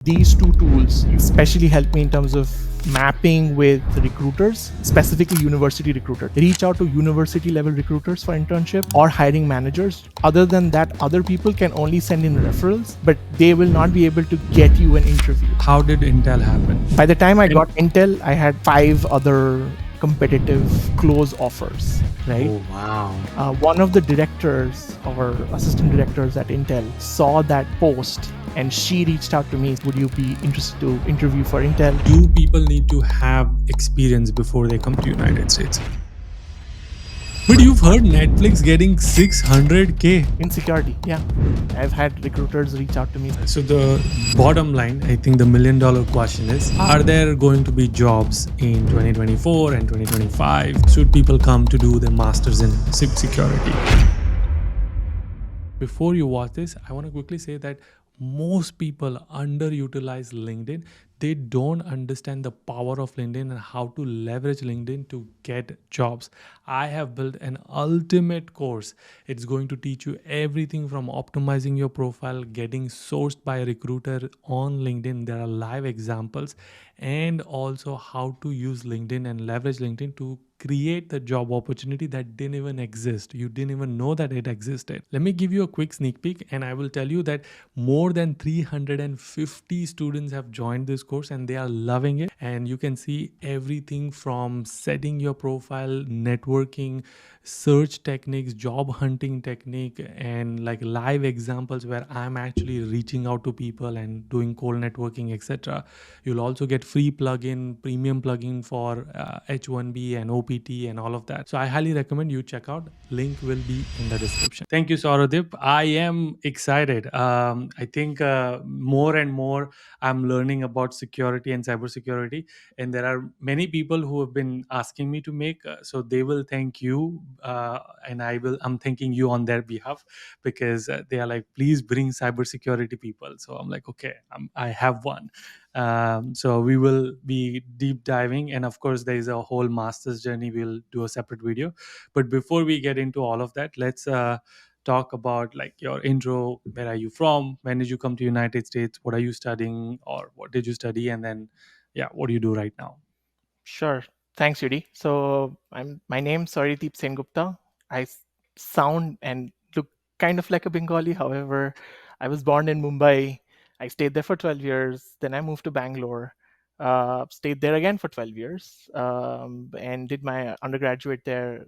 These two tools especially help me in terms of mapping with recruiters, specifically university recruiters. Reach out to university level recruiters for internship or hiring managers. Other than that, other people can only send in referrals, but they will not be able to get you an interview. How did Intel happen? By the time I got Intel, I had 5 other competitive close offers, right? Oh, wow. One of the directors or assistant directors at Intel saw that post and she reached out to me. Would you be interested to interview for Intel? Do people need to have experience before they come to United States? But you've heard Netflix getting 600K. In security, yeah. I've had recruiters reach out to me. So the bottom line, I think the $1 million question is, are there going to be jobs in 2024 and 2025? Should people come to do their masters in security? Before you watch this, I want to quickly say that most people underutilize LinkedIn. They don't understand the power of LinkedIn and how to leverage LinkedIn to get jobs. I have built an ultimate course. It's going to teach you everything from optimizing your profile, getting sourced by a recruiter on LinkedIn. There are live examples, and also how to use LinkedIn and leverage LinkedIn to create the job opportunity that didn't even exist. You didn't even know that it existed. Let me give you a quick sneak peek, and I will tell you that more than 350 students have joined this course and they are loving it. And you can see everything from setting your profile, networking, search techniques, job hunting technique, and like live examples where I'm actually reaching out to people and doing cold networking, etc. You'll also get free plugin, premium plugin for H1B and OPT and all of that. So I highly recommend you check out. Link will be in the description. Thank you, Souryadip. I am excited. I think more and more I'm learning about security and cybersecurity, and there are many people who have been asking me to make. So they will thank you, and I'm thanking you on their behalf, because they are like, please bring cybersecurity people. So I'm like, okay, I have one. So we will be deep diving, and of course there is a whole master's journey. We'll do a separate video, but before we get into all of that, let's talk about like your intro. Where are you from? When did you come to United States? What are you studying, or what did you study? And then what do you do right now? Sure. Thanks, Yudi. So my name Souryadip Sengupta. I sound and look kind of like a Bengali. However, I was born in Mumbai. I stayed there for 12 years. Then I moved to Bangalore. Stayed there again for 12 years, and did my undergraduate there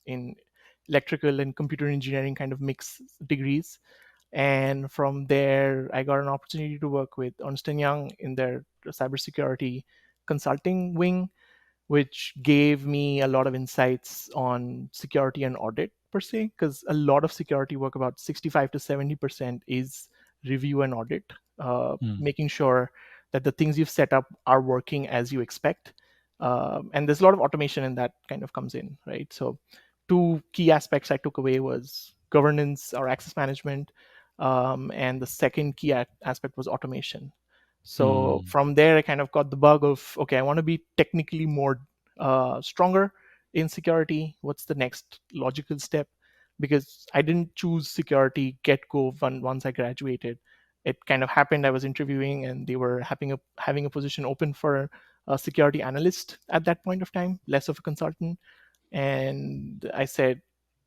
in electrical and computer engineering kind of mix degrees. And from there, I got an opportunity to work with Ernst& Young in their cybersecurity consulting wing, which gave me a lot of insights on security and audit per se, because a lot of security work, about 65 to 70%, is review and audit, making sure that the things you've set up are working as you expect. And there's a lot of automation in that kind of comes in, right? So two key aspects I took away was governance or access management, and the second key aspect was automation. So from there, I kind of got the bug of, okay, I want to be technically more stronger in security. What's the next logical step? Because I didn't choose security get go once I graduated. It kind of happened. I was interviewing, and they were having a position open for a security analyst at that point of time, less of a consultant. And I said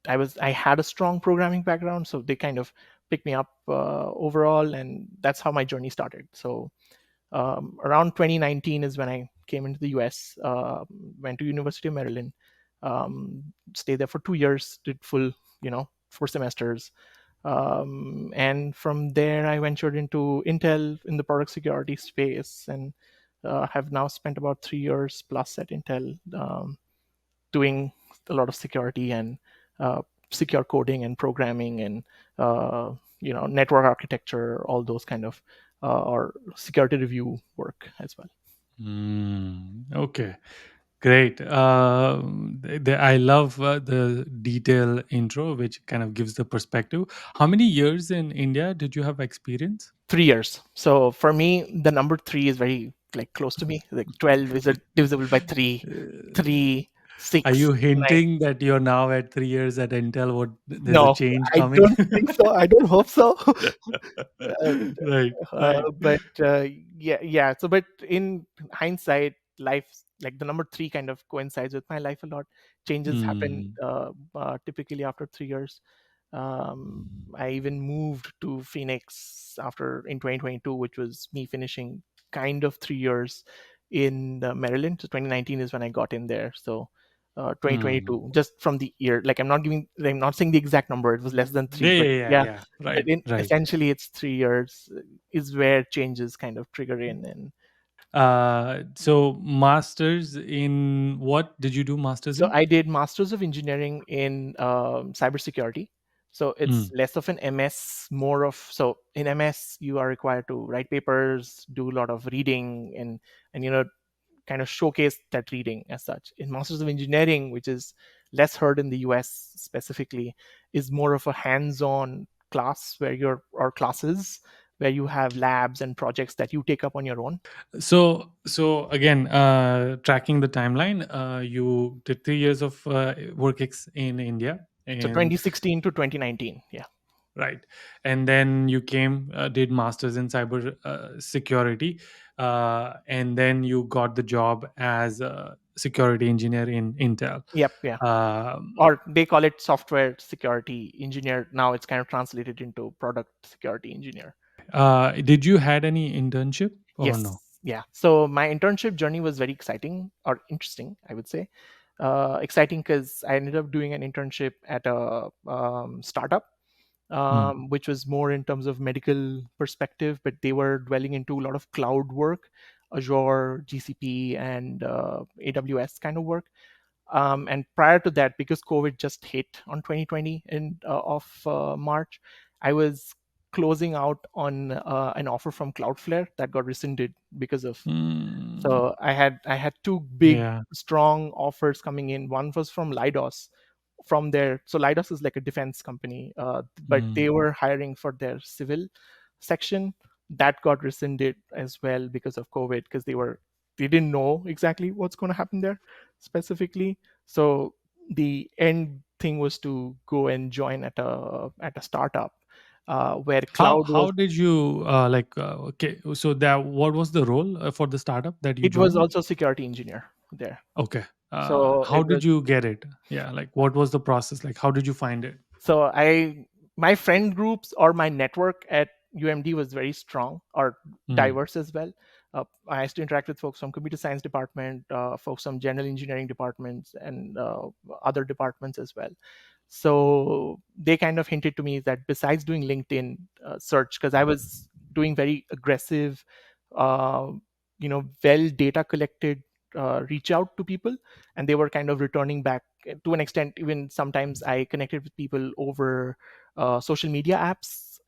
I had a strong programming background, so they kind of picked me up overall, and that's how my journey started. So around 2019 is when I came into the US, went to University of Maryland, stayed there for 2 years, did full, 4 semesters. And from there, I ventured into Intel in the product security space, and have now spent about 3 years plus at Intel, doing a lot of security and secure coding and programming and network architecture, all those kind of or security review work as well. Okay, great. I love the detail intro, which kind of gives the perspective. How many years in India did you have experience? 3 years. So for me, the number three is very like close to me. Like 12 is divisible by three. Three. Are six, you nine. hinting that you're now at 3 years at Intel? What, there's a No, change I coming? don't think so. I don't hope so. uh, Right, uh, right. but yeah, yeah. So, but in hindsight, life, like the number three kind of coincides with my life a lot. Changes happen Mm. typically after 3 years. I even moved to Phoenix after in 2022, which was me finishing kind of 3 years in Maryland. So 2019 is when I got in there. So 2022, Mm. just from the year, like I'm not saying the exact number. It was less than Yeah, three, but yeah, yeah, yeah, yeah. but Right, in right. essentially it's 3 years is where changes kind of trigger in. And So masters in what did you do masters so in? I did Masters of Engineering in cybersecurity. So it's Mm. less of an MS, more of, so in MS you are required to write papers, do a lot of reading, and kind of showcase that reading as such. In Masters of Engineering, which is less heard in the US specifically, is more of a hands-on class where or classes where you have labs and projects that you take up on your own. So again, tracking the timeline, you did 3 years of in India, So and 2016 to 2019, yeah. right, and then you came, did masters in cyber security, and then you got the job as a security engineer in Intel. Yep, yeah. Um, Or they call it software security engineer. Now it's kind of translated into product security engineer. did you had any internship or no? Yes, yeah. So my internship journey was very exciting or interesting, I would say. Exciting because I ended up doing an internship at a startup, Mm. which was more in terms of medical perspective, but they were dwelling into a lot of cloud work, Azure, GCP, and AWS kind of work. And prior to that, because COVID just hit on 2020 in of March, I was closing out on an offer from Cloudflare that got rescinded because of. Mm. So I had two big Yeah. strong offers coming in. One was from Lidos, from their, so Lidos is like a defense company, but Mm. they were hiring for their civil section. That got rescinded as well because of COVID, because they didn't know exactly what's going to happen there specifically. So the end thing was to go and join at a startup where cloud How was. did you okay, so that what was the role for the startup that you It was joined? also security engineer there. Okay. So How it was did you get it? Yeah, like what was the process? Like how did you find it? so I my friend groups or my network at UMD was very strong or Mm. diverse as well. I used to interact with folks from computer science department, folks from general engineering departments, and other departments as well. So they kind of hinted to me that besides doing LinkedIn search, because I was doing very aggressive, uh, well data collected reach out to people, and they were kind of returning back to an extent. Even sometimes I connected with people over social media apps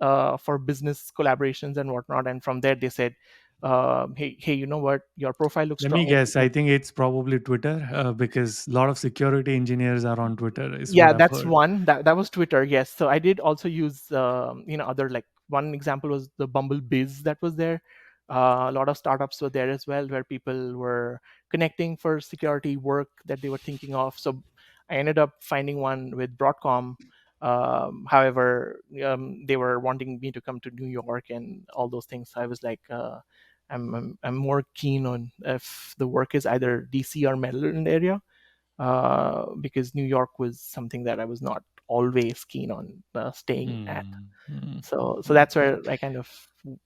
for business collaborations and whatnot, and from there they said, hey, you know what, your profile looks Let me strong. guess. I think it's probably Twitter, because a lot of security engineers are on Twitter, is what Yeah, I've that's heard. one. That was Twitter. Yes. So I did also use other, like, one example was the Bumble Biz that was there. A lot of startups were there as well, where people were connecting for security work that they were thinking of. So I ended up finding one with Broadcom. However, they were wanting me to come to New York and all those things. So I was like, I'm more keen on if the work is either DC or Maryland area, because New York was something that I was not always keen on staying at. Mm. Mm. So Mm. that's where I kind of.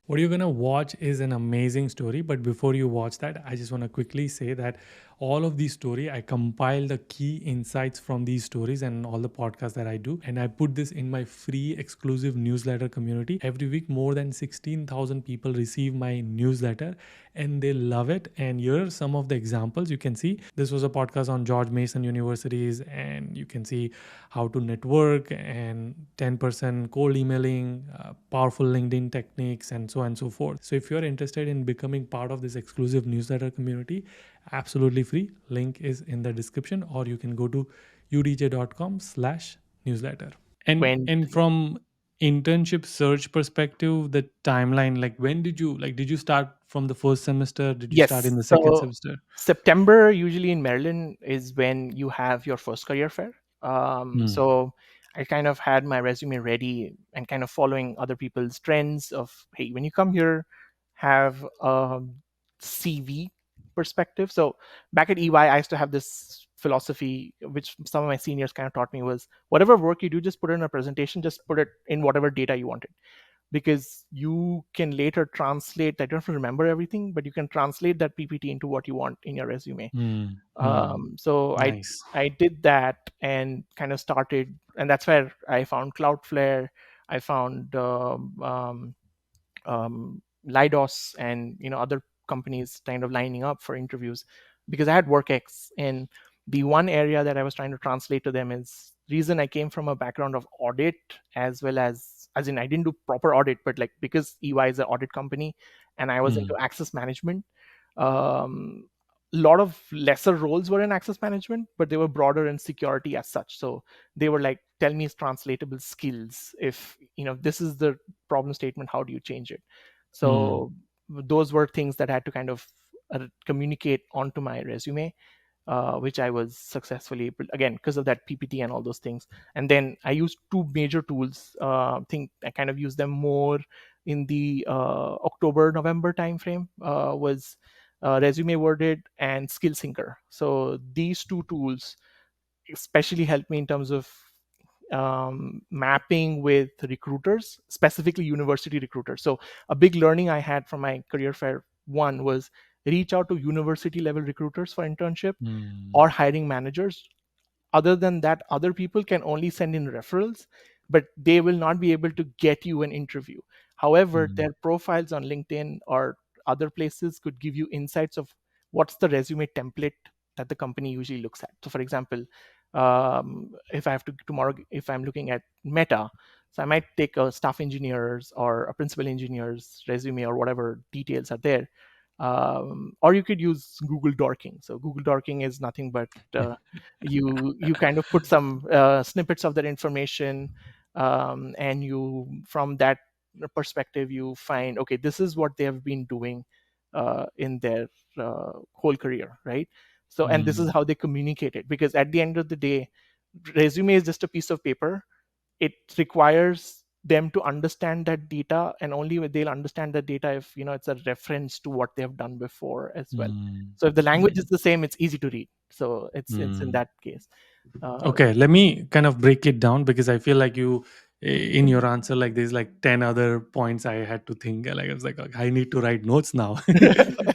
What you're gonna watch is an amazing story, but before you watch that, I just want to quickly say that all of these story, I compile the key insights from these stories and all the podcasts that I do, and I put this in my free exclusive newsletter community. Every week, more than 16,000 people receive my newsletter, and they love it. And here are some of the examples. You can see this was a podcast on George Mason universities, and you can see how to network and 10% cold emailing, powerful LinkedIn techniques, and so on and so forth. So if you're interested in becoming part of this exclusive newsletter community, absolutely free. Link is in the description, or you can go to udj.com/newsletter. And Went. from internship search perspective, the timeline, like when did you, like, did you start from the first semester, did you start Yes. in the second So semester? September usually in Maryland is when you have your first career fair. Hmm. So I kind of had my resume ready and kind of following other people's trends of, hey, when you come here, have a CV perspective. So back at EY, I used to have this philosophy, which some of my seniors kind of taught me, was whatever work you do, just put it in a presentation, just put it in whatever data you wanted, because you can later translate. I don't have to remember everything, but you can translate that PPT into what you want in your resume. Hmm. Hmm. So Nice. I did that and kind of started, and that's where I found Cloudflare. I found Lidos and other companies kind of lining up for interviews, because I had WorkX, and the one area that I was trying to translate to them is reason I came from a background of audit, as in I didn't do proper audit, but like because EY is an audit company and I was Hmm. into access management. A lot of lesser roles were in access management, but they were broader in security as such. So they were like, tell me translatable skills. If this is the problem statement, how do you change it? Hmm. So those were things that I had to kind of communicate onto my resume, which I was successfully able, again, because of that PPT and all those things. And then I used two major tools. I think I kind of used them more in the October November timeframe. Was Resume Worded and Skill Syncer. So these two tools especially helped me in terms of mapping with recruiters, specifically university recruiters. So a big learning I had from my career fair one was reach out to university level recruiters for internship Hmm. or hiring managers. Other than that, other people can only send in referrals, but they will not be able to get you an interview. However, Hmm. their profiles on LinkedIn or other places could give you insights of what's the resume template that the company usually looks at. So for example, if I have to tomorrow, if I'm looking at Meta, so I might take a staff engineer's or a principal engineer's resume or whatever details are there. Or you could use Google Dorking. So Google Dorking is nothing but you kind of put some snippets of that information, and you, from that perspective, you find, okay, this is what they have been doing in their whole career, right? So, and this is Hmm. how they communicate it, because at the end of the day, resume is just a piece of paper. It requires them to understand that data, and only they'll understand the data if it's a reference to what they have done before as well. Hmm. So if the language Hmm. is the same, it's easy to read. So it's in Hmm. that case. uh, Okay, let me kind of break it down because I feel like you, in your answer, like there's like 10 other points I had to think. Like I was like, "Okay, I need to write notes now."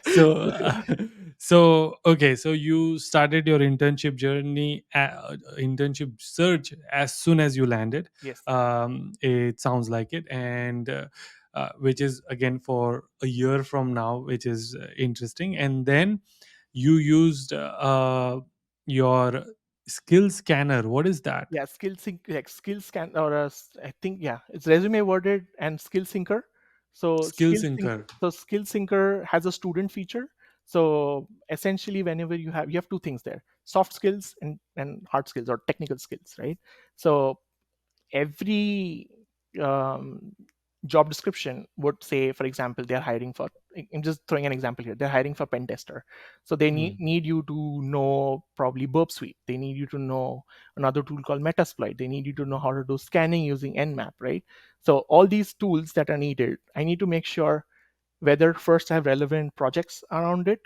so, so okay, so you started your internship journey, internship search as soon as you landed. yes. It sounds like it, and which is again for a year from now, which is interesting. And then you used your skill scanner. What is that? Yeah, skill sync, like skill scan, or I think, yeah, it's Resume Worded and Skill Syncer. So Skill syncer. Skill Syncer has a student feature. So essentially, whenever you have two things there: soft skills and hard skills or technical skills, right? So every um, job description would say, for example, they're hiring for, I'm just throwing an example here, they're hiring for pen tester. So they Hmm. need you to know probably Burp Suite. They need you to know another tool called Metasploit. They need you to know how to do scanning using Nmap, right? So all these tools that are needed, I need to make sure whether first I have relevant projects around it,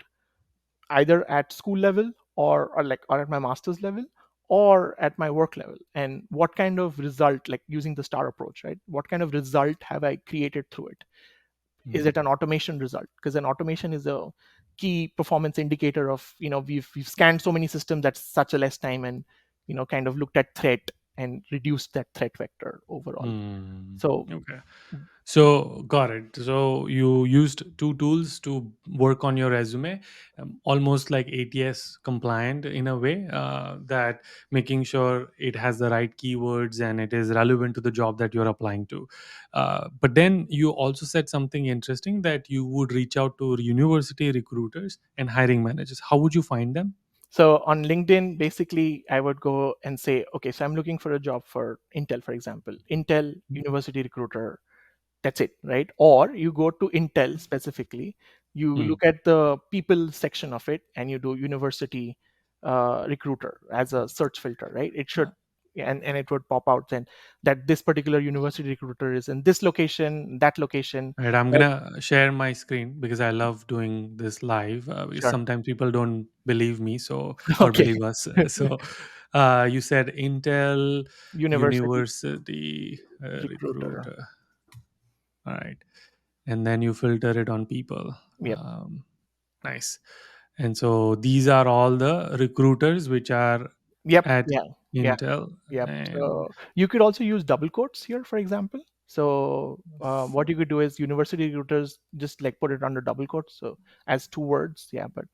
either at school level, or at my master's level, or at my work level, and what kind of result, like using the star approach, right? What kind of result have I created through it? Is Hmm. it an automation result? Because an automation is a key performance indicator of, we've scanned so many systems at such a less time, and kind of looked at threat and reduced that threat vector overall. Hmm. So Okay. So, got it. So, you used two tools to work on your resume, almost like ATS compliant in a way, that making sure it has the right keywords and it is relevant to the job that you're applying to. But then you also said something interesting, that you would reach out to university recruiters and hiring managers. How would you find them? So on LinkedIn, basically, I would go and say, okay, so I'm looking for a job for Intel, for example, Intel University Recruiter. That's it, right? Or you go to Intel specifically, you Hmm. look at the people section of it, and you do University Recruiter as a search filter, right? It should, and it would pop out then that this particular university recruiter is in this location, that location, Right, I'm right? gonna share my screen because I love doing this live. Because Sure. sometimes people don't believe me, so or Okay. believe us. So, you said Intel University University recruiter. recruiter. All right, and then you filter it on people. Yep. Nice. And so these are all the recruiters which are Yep. at Yeah. Yeah. Intel, Yep. and So you could also use double quotes here, for example. So what you could do is university recruiters just like put it under double quotes, so as two words. Yeah, but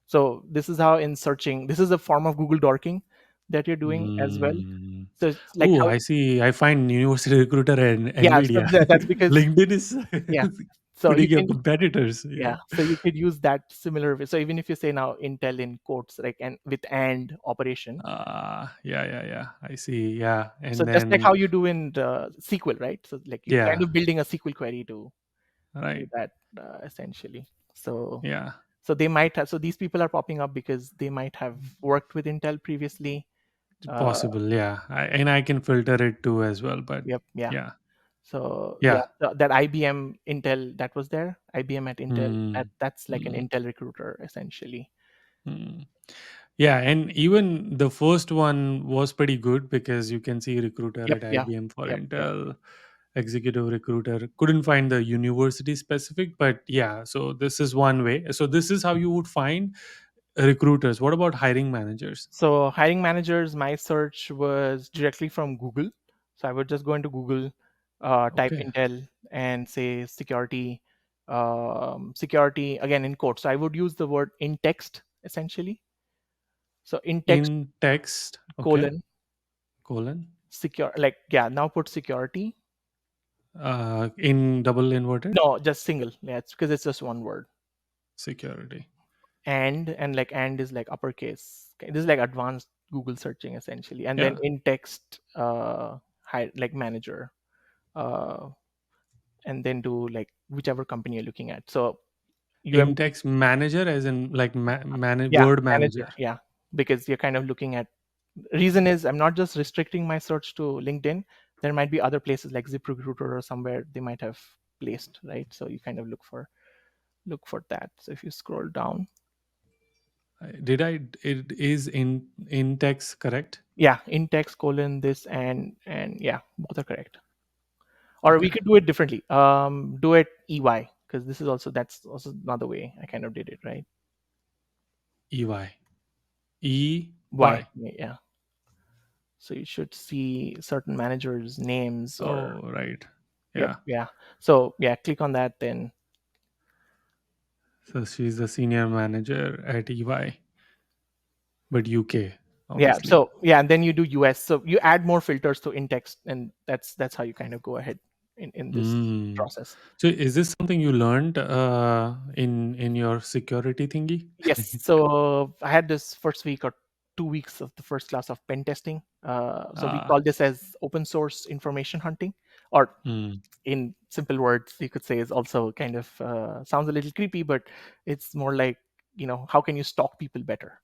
so this is how in searching, this is a form of Google dorking that you're doing as well. mm, So it's like oh, how, I see. I find University Recruiter and yeah. So Nvidia. that's because, LinkedIn is yeah. So you putting your can, competitors. Yeah. yeah. So you could use that similar way. So even if you say now Intel in quotes, like, and with and operation. Yeah, yeah, yeah. I see. Yeah, So and just like then how you do in the SQL, right? So like you're kind yeah, of building a SQL query to do right. that essentially. So Yeah, so they might have, so these people are popping up because they might have worked with Intel previously. Uh, possible. Yeah, and I can filter it too as well. But yep, yeah. yeah, So yeah, yeah. that IBM Intel that was there, IBM at Intel, Mm, that's like an mm, Intel recruiter essentially. mm. Yeah, and even the first one was pretty good because you can see recruiter Yep, at yeah, IBM for yep, yep. Intel, executive recruiter. Couldn't find the university specific, but yeah, so this is one way. So this is how you would find recruiters. What about hiring managers? So hiring managers, my search was directly from Google. So I would just go into Google, type Okay. Intel and say security, security again in quotes. So I would use the word in text essentially. So in text In text, okay, colon colon, secure, like, yeah, now put security. in double inverted No, just single. Yeah, it's because it's just one word. security. And like and is like uppercase. Okay, this is like advanced Google searching essentially. And then Yeah, in text, like manager. Uh, and then do like whichever company you're looking at. So in UM, text manager, as in like yeah, word manager, manager. yeah, because you're kind of looking at. Reason is I'm not just restricting my search to LinkedIn. There might be other places like ZipRecruiter or somewhere they might have placed, right? So you kind of look for that. So if you scroll down, Did I? It is in text, correct? yeah, in text colon this and yeah, both are correct. Or we Okay. could do it differently. Do it EY because this is also, that's also another way I kind of did it, right? EY. EY. Y, yeah. So you should see certain managers' names or, Oh, right. yep, Yeah. yeah. So yeah, click on that then. So she's the senior manager at EY, but UK, Yeah. obviously. So yeah, and then you do US. So you add more filters to in text, and that's how you kind of go ahead in this Mm. process. So is this something you learned in your security thingy? Yes. So I had this first week or 2 weeks of the first class of pen testing. So we Ah. call this as open source information hunting, or Mm. in simple words, you could say, is also kind of sounds a little creepy, but it's more like, how can you stalk people better,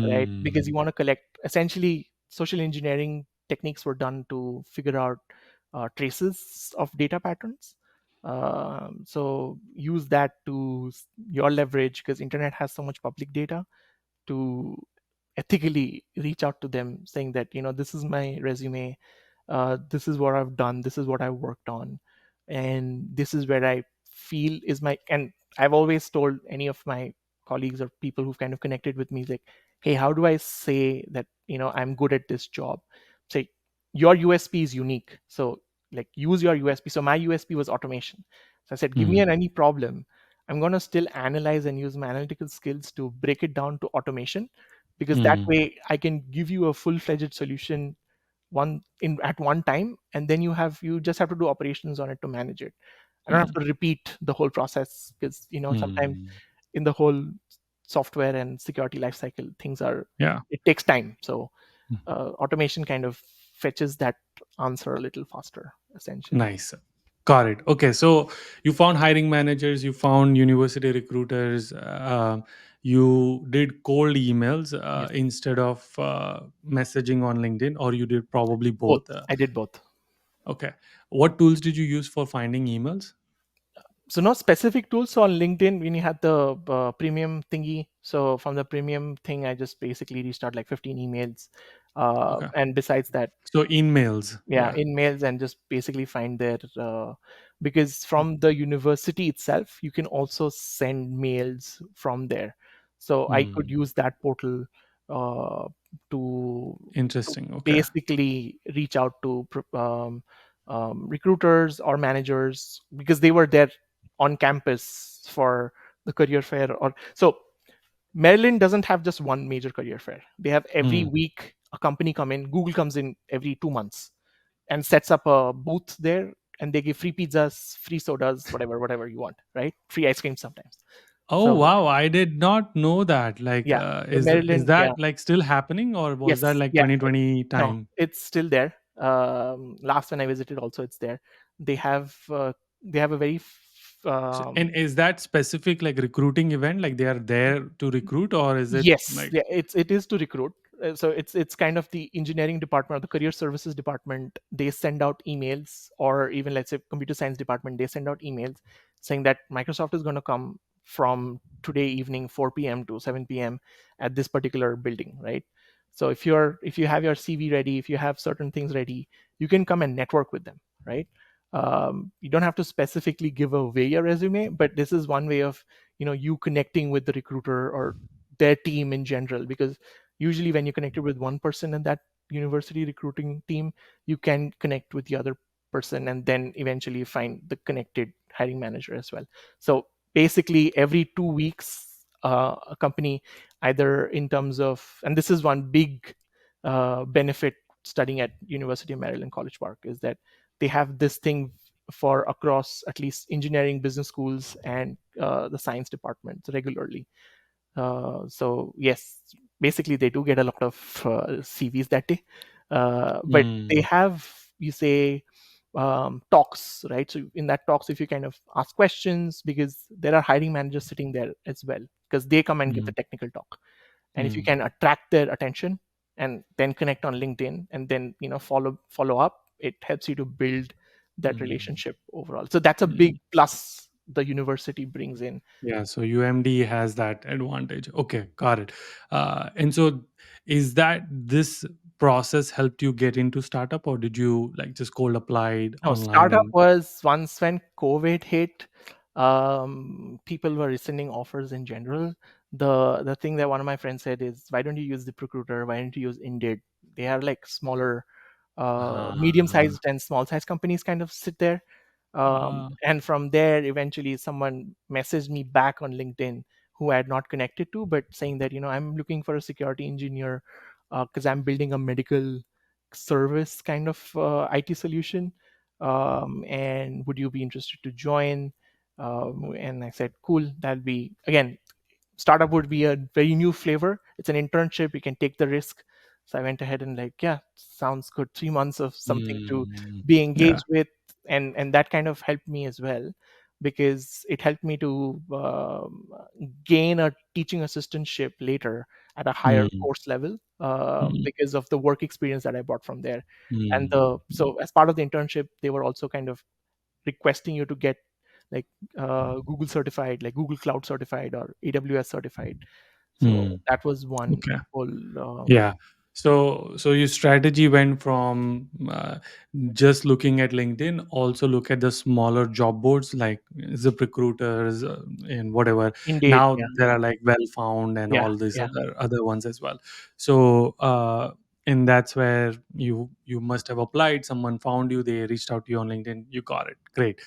right? Because Mm. you want to collect, essentially, social engineering techniques were done to figure out traces of data patterns. So use that to your leverage, because internet has so much public data, to ethically reach out to them saying that, this is my resume, this is what I've done, this is what I've worked on, and this is where I feel is my, and I've always told any of my colleagues or people who've kind of connected with me, like, hey, how do I say that, I'm good at this job? Say your USP is unique, so like use your USP. So my USP was automation. So I said, give me Mm. any problem, I'm going to still analyze and use my analytical skills to break it down to automation, because that Mm. way I can give you a full-fledged solution one in at one time, and then you just have to do operations on it to manage it. I don't have Mm. to repeat the whole process, because sometimes Mm. in the whole software and security lifecycle, things are, Yeah. it takes time. So automation kind of fetches that answer a little faster, essentially. Nice. Got it. Okay. So you found hiring managers, you found university recruiters, you did cold emails Yes, instead of messaging on LinkedIn, or you did probably both. both. I did both. Okay. What tools did you use for finding emails? So no specific tools. So on LinkedIn, when you had the premium thingy, so from the premium thing, I just basically reached out like 15 emails, Okay. and besides that, So in mails. yeah, Yeah. in mails, and just basically find their because from the university itself you can also send mails from there, so I could Hmm. use that portal uh, to Interesting. Okay. basically reach out to recruiters or managers, because they were there on campus for the career fair. Or so Maryland doesn't have just one major career fair. They have every Hmm. week a company come in. Google comes in every 2 months and sets up a booth there, and they give free pizzas, free sodas, whatever you want, right? Free ice cream sometimes. Oh So wow, I did not know that. Like, yeah, so is Maryland, yeah, that like still happening, or was that yes, like yeah, 2020 no, time? it's still there. Last when I visited, also it's there. They have a very And is that specific like recruiting event? Like they are there to recruit, or is it yes, like? yeah, it is to recruit. So it's kind of the engineering department or the career services department. They send out emails, or even let's say computer science department, they send out emails saying that Microsoft is going to come from today evening 4 p.m. to 7 p.m. at this particular building, right? So if you have your CV ready, if you have certain things ready, you can come and network with them, right? You don't have to specifically give away your resume, but this is one way of you connecting with the recruiter or their team in general, because usually when you connected with one person in that university recruiting team, you can connect with the other person and then eventually find the connected hiring manager as well. So basically every 2 weeks, a company, either in terms of, and this is one big benefit studying at University of Maryland College Park, is that they have this thing for across at least engineering business schools and the science departments regularly. So yes, basically they do get a lot of CVs that day, but they Hmm. have, you say, talks, right? So in that talks, if you kind of ask questions, because there are hiring managers sitting there as well, because they come and give Hmm. the technical talk, and if you Hmm. can attract their attention and then connect on LinkedIn and then follow up, it helps you to build that Hmm. relationship overall. So that's a big Hmm. plus the university brings in. Yeah, so UMD has that advantage. Okay, got it. And so, is that this process helped you get into startup, or did you like just cold applied No, online startup and? was once when COVID hit. People were rescinding offers in general. The thing that one of my friends said is, why don't you use ZipRecruiter? Why don't you use Indeed? They are like smaller, Ah, medium-sized and small-sized companies kind of sit there. ah, And from there, eventually, someone messaged me back on LinkedIn who I had not connected to, but saying that I'm looking for a security engineer because I'm building a medical service kind of IT solution, and would you be interested to join? And I said, cool, that'll be, again, startup would be a very new flavor. It's an internship, you can take the risk. So I went ahead and like, yeah, sounds good. 3 months of something to mm, be yeah, engaged with, and that kind of helped me as well, because it helped me to gain a teaching assistantship later at a higher mm, course level, mm, because of the work experience that I brought from there. And mm, the so as part of the internship, they were also kind of requesting you to get like Google certified, like Google Cloud certified or AWS certified. So mm. that was one Okay. whole. Yeah. So your strategy went from just looking at LinkedIn, also look at the smaller job boards like ZipRecruiters and whatever. Indeed, Now yeah, there are like Well Found and yeah, all these yeah. other ones as well. So and that's where you must have applied. Someone found you. They reached out to you on LinkedIn. You got it. Great.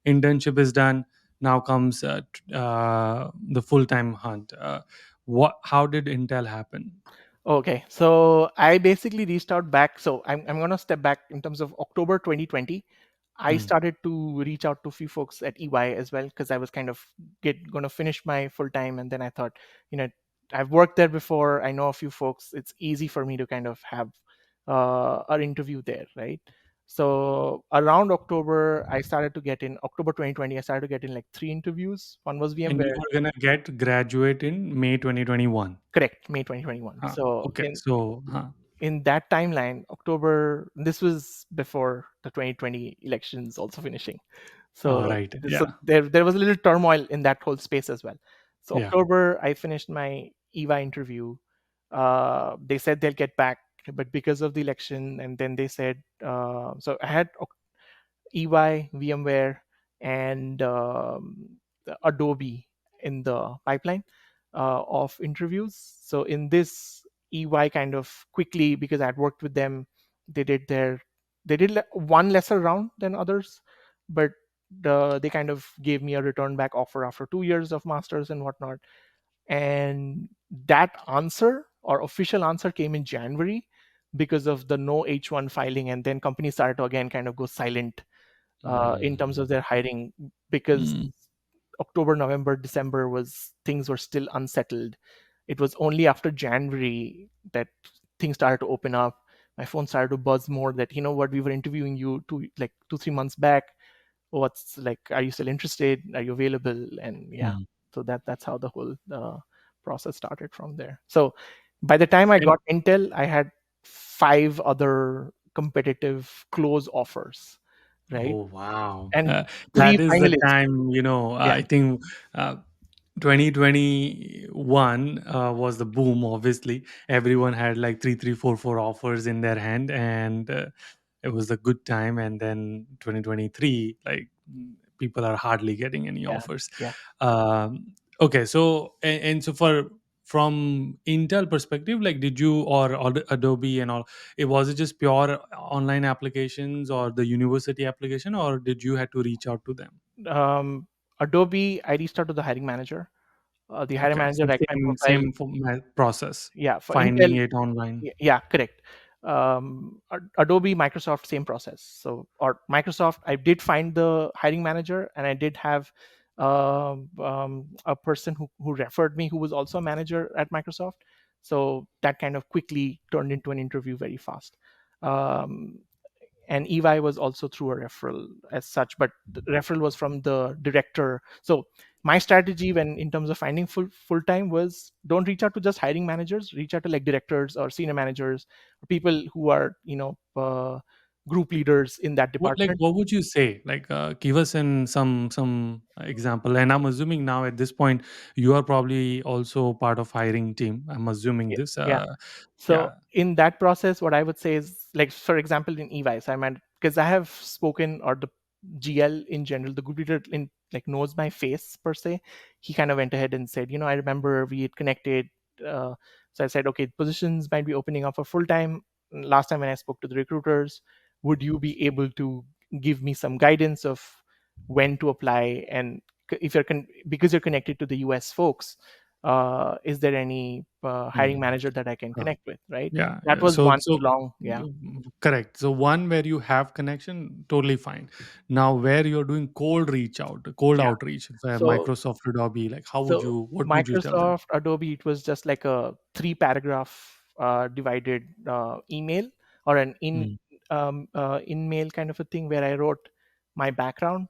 Internship is done. Now comes the full time hunt. What? How did Intel happen? Okay, so I basically reached out back. So I'm gonna step back in terms of October 2020. I Mm. started to reach out to a few folks at EY as well, because I was kind of going to finish my full time, and then I thought, you know, I've worked there before. I know a few folks. It's easy for me to kind of have an interview there, right? So around October, I started to get in October 2020. I started to get in like three interviews. One was And you VMware, were gonna get graduate in May 2021. correct, May 2021. So Okay. So, in that timeline, October, this was before the 2020 elections also finishing. So right. so Yeah. there was a little turmoil in that whole space as well. So Yeah. October, I finished my EVA interview. They said they'll get back, but because of the election, and then they said, so I had EY, VMware, and the Adobe in the pipeline of interviews. So in this, EY kind of quickly, because I'd worked with them, they did their one lesser round than others, but they kind of gave me a return back offer after 2 years of masters and whatnot. And that answer, or official answer, came in January because of the no H1 filing, and then companies started to again kind of go silent in terms of Mm. their hiring, because Mm. October, November, December was things were still unsettled. It was only after January that things started to open up. My phone started to buzz more that, you know what, we were interviewing you 2 3 months back. What's like, are you still interested? Are you available? And yeah, Mm. so that's how the whole process started from there. So by the time I And got Intel, I had five other competitive close offers, right? oh wow, And three that is the finalists. time. Yeah, I think 2021 was the boom. Obviously, everyone had like three, four, four offers in their hand, and it was a good time. And then 2023, like people are hardly getting any yeah, offers. yeah. Okay, so and so for from Intel perspective, like did you or Adobe and all, it was it just pure online applications or the university application, or did you had to reach out to them? um, Adobe, I reached out to the hiring manager. The hiring Okay, manager so liked my profile. same process, Yeah, for finding Intel, it online. yeah, correct. Adobe, Microsoft, same process. So, or Microsoft, I did find the hiring manager, and I did have a person who referred me, who was also a manager at Microsoft. So that kind of quickly turned into an interview very fast. Um, and EY was also through a referral as such, but the referral was from the director. So my strategy, when in terms of finding full time, was don't reach out to just hiring managers, reach out to like directors or senior managers, or people who are group leaders in that department. What would you say? Like, give us in some example. And I'm assuming now at this point you are probably also part of hiring team. I'm assuming Yeah, this. yeah. So Yeah. in that process, what I would say is, like, for example, in EY, I meant, because I have spoken, or the GL in general, the group leader in like knows my face per se. He kind of went ahead and said, I remember we had connected. Uh, so I said, okay, positions might be opening up for full time. Last time when I spoke to the recruiters, would you be able to give me some guidance of when to apply, and if because you're connected to the US folks, is there any hiring Mm. manager that I can connect with, right? Yeah, That yeah. was one So long, yeah, correct. So one where you have connection, totally fine. Now where you're doing cold reach out, cold yeah. outreach, So Microsoft, Adobe, like how would so you, what would you tell them? Microsoft, Adobe, it was just like a three paragraph divided email, or an Mm, in mail kind of a thing, where I wrote my background,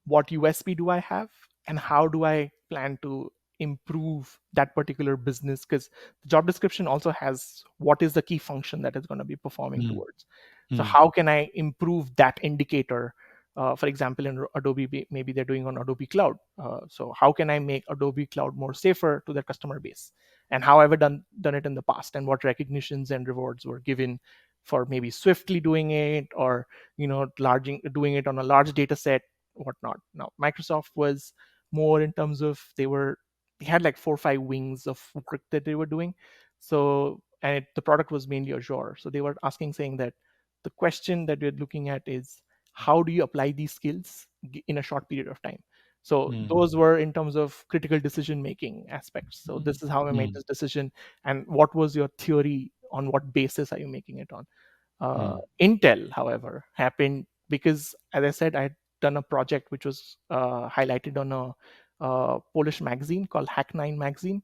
what USP do I have, and how do I plan to improve that particular business, because the job description also has what is the key function that is going to be performing mm, towards. So mm, how can I improve that indicator? For example, in Adobe, maybe they're doing on Adobe Cloud. So how can I make Adobe Cloud more safer to their customer base, and how have I done it in the past, and what recognitions and rewards were given for maybe swiftly doing it, or doing it on a large data set, whatnot. Now, Microsoft was more in terms of, they had like 4 or 5 wings of work that they were doing. So, and the product was mainly Azure. So they were saying that the question that we're looking at is, how do you apply these skills in a short period of time? So mm, those were in terms of critical decision making aspects. So mm, this is how I made mm, this decision, and what was your theory? On what basis are you making it on? mm, Intel, however, happened because, as I said, I had done a project which was highlighted on a Polish magazine called Hack 9 magazine.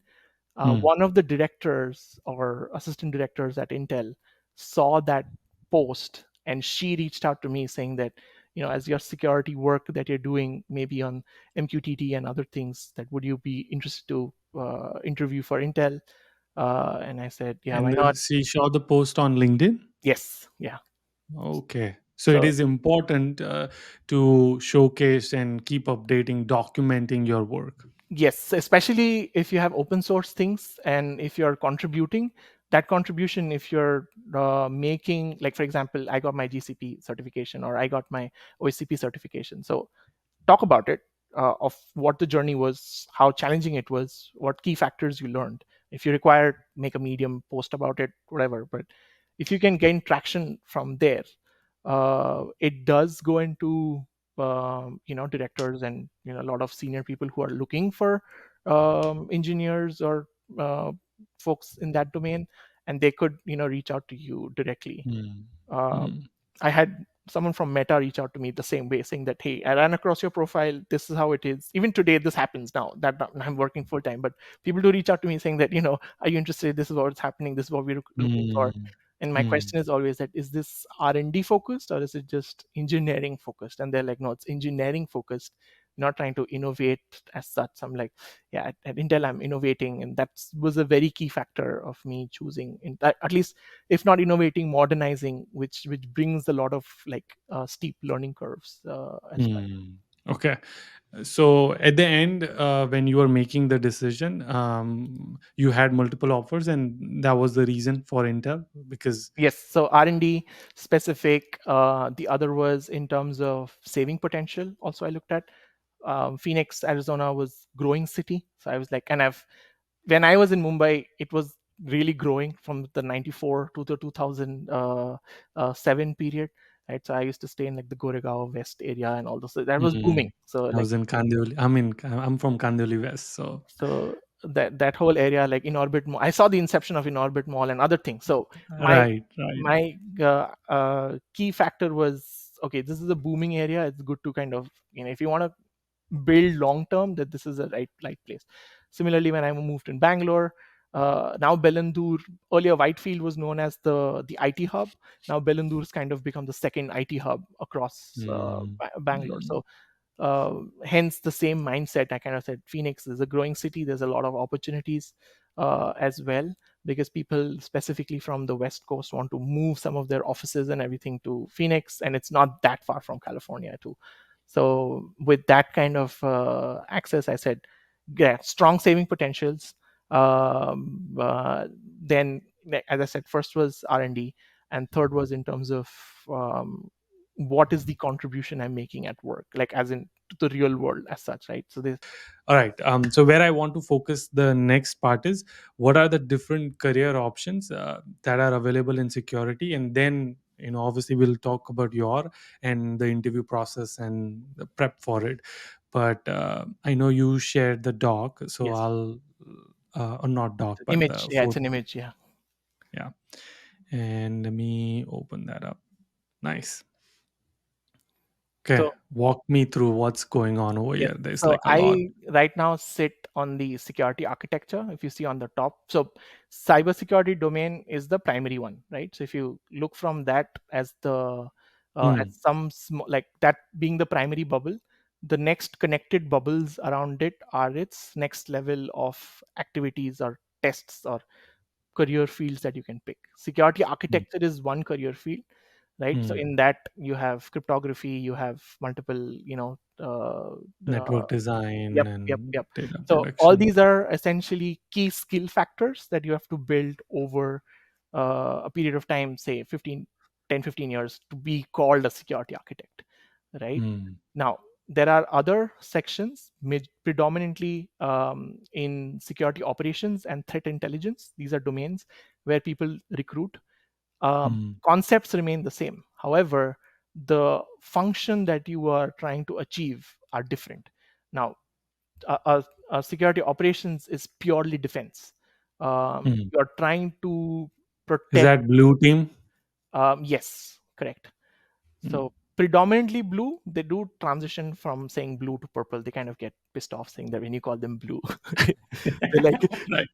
Hmm. One of the directors or assistant directors at Intel saw that post, and she reached out to me saying that, as your security work that you're doing, maybe on MQTT and other things, that would you be interested to interview for Intel? And I said, yeah, why And not? she saw the post on LinkedIn. Yes, yeah. Okay. So it So is important to showcase and keep updating, documenting your work. yes, especially if you have open source things and if you're contributing, that contribution, if you're making, like, for example, I got my GCP certification or I got my OSCP certification. So talk about it, of what the journey was, how challenging it was, what key factors you learned. If you require, make a Medium post about it, whatever. But if you can gain traction from there, it does go into directors and a lot of senior people who are looking for engineers or uh, folks in that domain, and they could reach out to you directly. Hmm. uh, Hmm. I had someone from Meta reach out to me the same way, saying that, hey, I ran across your profile. This is how it is. Even today, this happens now that I'm working full time. But people do reach out to me saying that, are you interested? This is what's happening. This is what we're looking for. Hmm. And my Hmm. question is always that, is this R&D focused or is it just engineering focused? And they're like, no, it's engineering focused, not trying to innovate as such. I'm like, yeah, at Intel, I'm innovating. And that was a very key factor of me choosing, at least, if not innovating, modernizing, which brings a lot of like steep learning curves as well. Hmm. Okay. So at the end, when you were making the decision, you had multiple offers, and that was the reason for Intel because. Yes, so R&D specific. The other was in terms of saving potential. Also, I looked at Phoenix, Arizona was growing city. So I was like, and I've when I was in Mumbai, it was really growing from the 94 to the 2007 period. Right, so I used to stay in like the Goregaon West area and all those. So that was booming. Mm, So I like, was in Kandivali. I mean, I'm from Kandivali West, so so that whole area, like in orbit mall, I saw the inception of in orbit mall and other things. So my right, right. my key factor was, okay, this is a booming area. It's good to kind of, if you want to build long term, that this is the right place. Similarly, when I moved in Bangalore, now Bellandur, earlier Whitefield was known as the IT hub. Now Bellandur has kind of become the second IT hub across Mm, Bangalore. mm, So hence the same mindset. I kind of said Phoenix is a growing city. There's a lot of opportunities as well, because people specifically from the West Coast want to move some of their offices and everything to Phoenix, and it's not that far from California too. So with that kind of access, I said, yeah, strong saving potentials. Then, as I said, first was R&D, and third was in terms of what is the contribution I'm making at work, like as in to the real world as such, right? So this, all right. So where I want to focus the next part is what are the different career options that are available in security, and then obviously we'll talk about your and the interview process and the prep for it. But I know you shared the doc, so yes, I'll or not doc, but image, the yeah, it's photo. an image, yeah. Yeah, and let me open that up. Nice. Okay, So walk me through what's going on over yes. here. There's So like a lot. I right now sit on the security architecture. If you see on the top, so cybersecurity domain is the primary one, right? So if you look from that as the as Hmm. like that being the primary bubble, the next connected bubbles around it are its next level of activities or tests or career fields that you can pick. Security Hmm. architecture is one career field, right? So Hmm. in that you have cryptography, you have multiple, Network design yep, and yep. data So all production. these are essentially key skill factors that you have to build over a period of time, say 15 years, to be called a security architect, right? Hmm. Now, there are other sections, predominantly in security operations and threat intelligence. These are domains where people recruit. Hmm. Concepts remain the same. However, the function that you are trying to achieve are different. Now, security operations is purely defense. Hmm. You're trying to Is protect. that blue team? Yes, correct. Hmm. So predominantly blue. They do transition from saying blue to purple. They kind of get pissed off saying that when you call them blue, they're like, Right.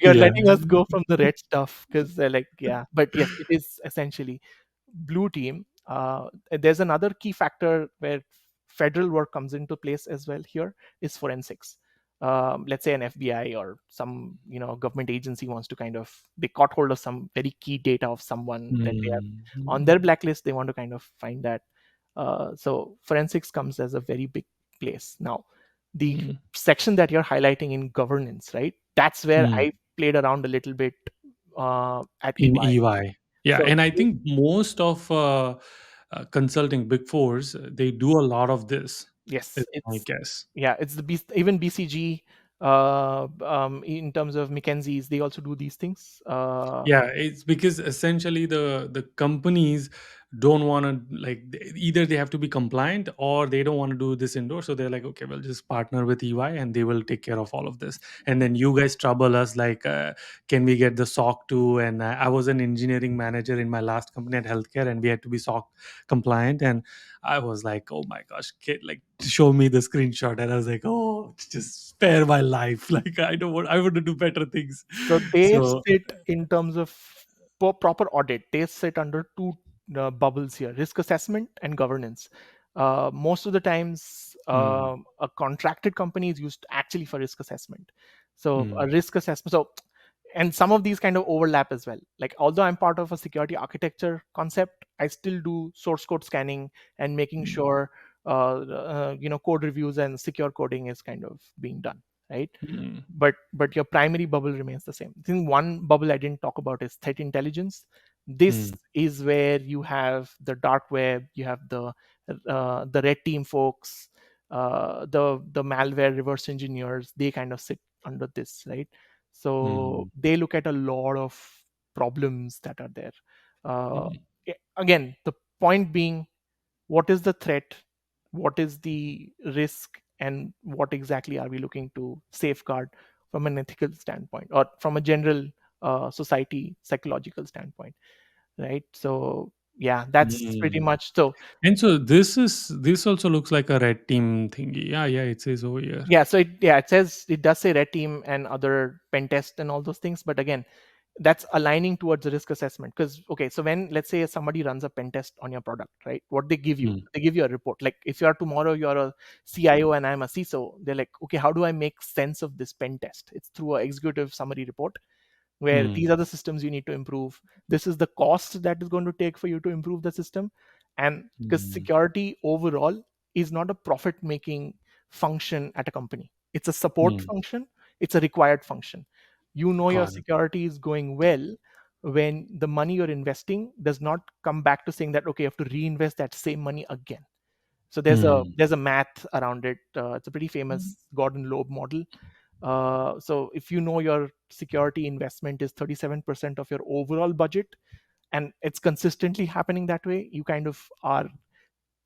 you're Yeah. letting us go from the red stuff, because they're like, yeah. But yes, it is essentially blue team. There's another key factor where federal work comes into place as well here, is forensics. Let's say an FBI or some government agency wants to kind of, they caught hold of some very key data of someone that they have Mm, on mm, their blacklist. They want to kind of find that. So forensics comes as a very big place. Now, the mm, section that you're highlighting in governance, right? That's where mm. I played around a little bit at In EY. EY. Yeah, So and I think most of consulting Big Fours, they do a lot is yes, my it's, guess. yeah, it's even BCG, in terms of McKinsey's, they also do these things. Yeah, it's because essentially the companies don't want to, like, either they have to be compliant or they don't want to do this indoor, so they're like, okay, we'll just partner with EY and they will take care of all of this, and then you guys trouble us like, can we get the SOC too? And I was an engineering manager in my last company at healthcare, and we had to be SOC compliant, and I was like, oh my gosh, like, show me the screenshot, and I was like, oh, just spare my life. Like, I want to do better things. So they So sit in terms of proper audit. They sit under two bubbles here: risk assessment and governance. Most of the times, mm, a contracted company is used actually for risk assessment. So a mm, risk assessment. So, and some of these kind of overlap as well. Like, although I'm part of a security architecture concept, I still do source code scanning and making mm, sure code reviews and secure coding is kind of being done, right? mm, But your primary bubble remains the same. I think one bubble I didn't talk about is threat intelligence. This mm, is where you have the dark web, you have the red team folks, the malware reverse engineers. They kind of sit under this, right? So mm, they look at a lot of problems that are there. uh, mm, Again, the point being, what is the threat, what is the risk, and what exactly are we looking to safeguard from an ethical standpoint, or from a general society psychological standpoint, right? So yeah, that's pretty mm. much. So And so this also looks like a red team thingy. Yeah, yeah, it says over here. yeah, so it says, it does say red team and other pen test and all those things, but again, that's aligning towards the risk assessment. Because okay, so when, let's say, somebody runs a pen test on your product, right? What they give you, Mm, they give you a report. Like, if you are tomorrow, you're a CIO and I'm a CISO, they're like, okay, how do I make sense of this pen test? It's through a executive summary report, where mm, these are the systems you need to improve. This is the cost that is going to take for you to improve the system. And because mm, security overall is not a profit making function at a company, it's a support mm. function, it's a required function. Your Got it. security is going well when the money you're investing does not come back to saying that, okay, you have to reinvest that same money again. So Mm, there's a math around it. It's a pretty famous Gordon Loeb model. So if your security investment is 37% of your overall budget, and it's consistently happening that way, you kind of are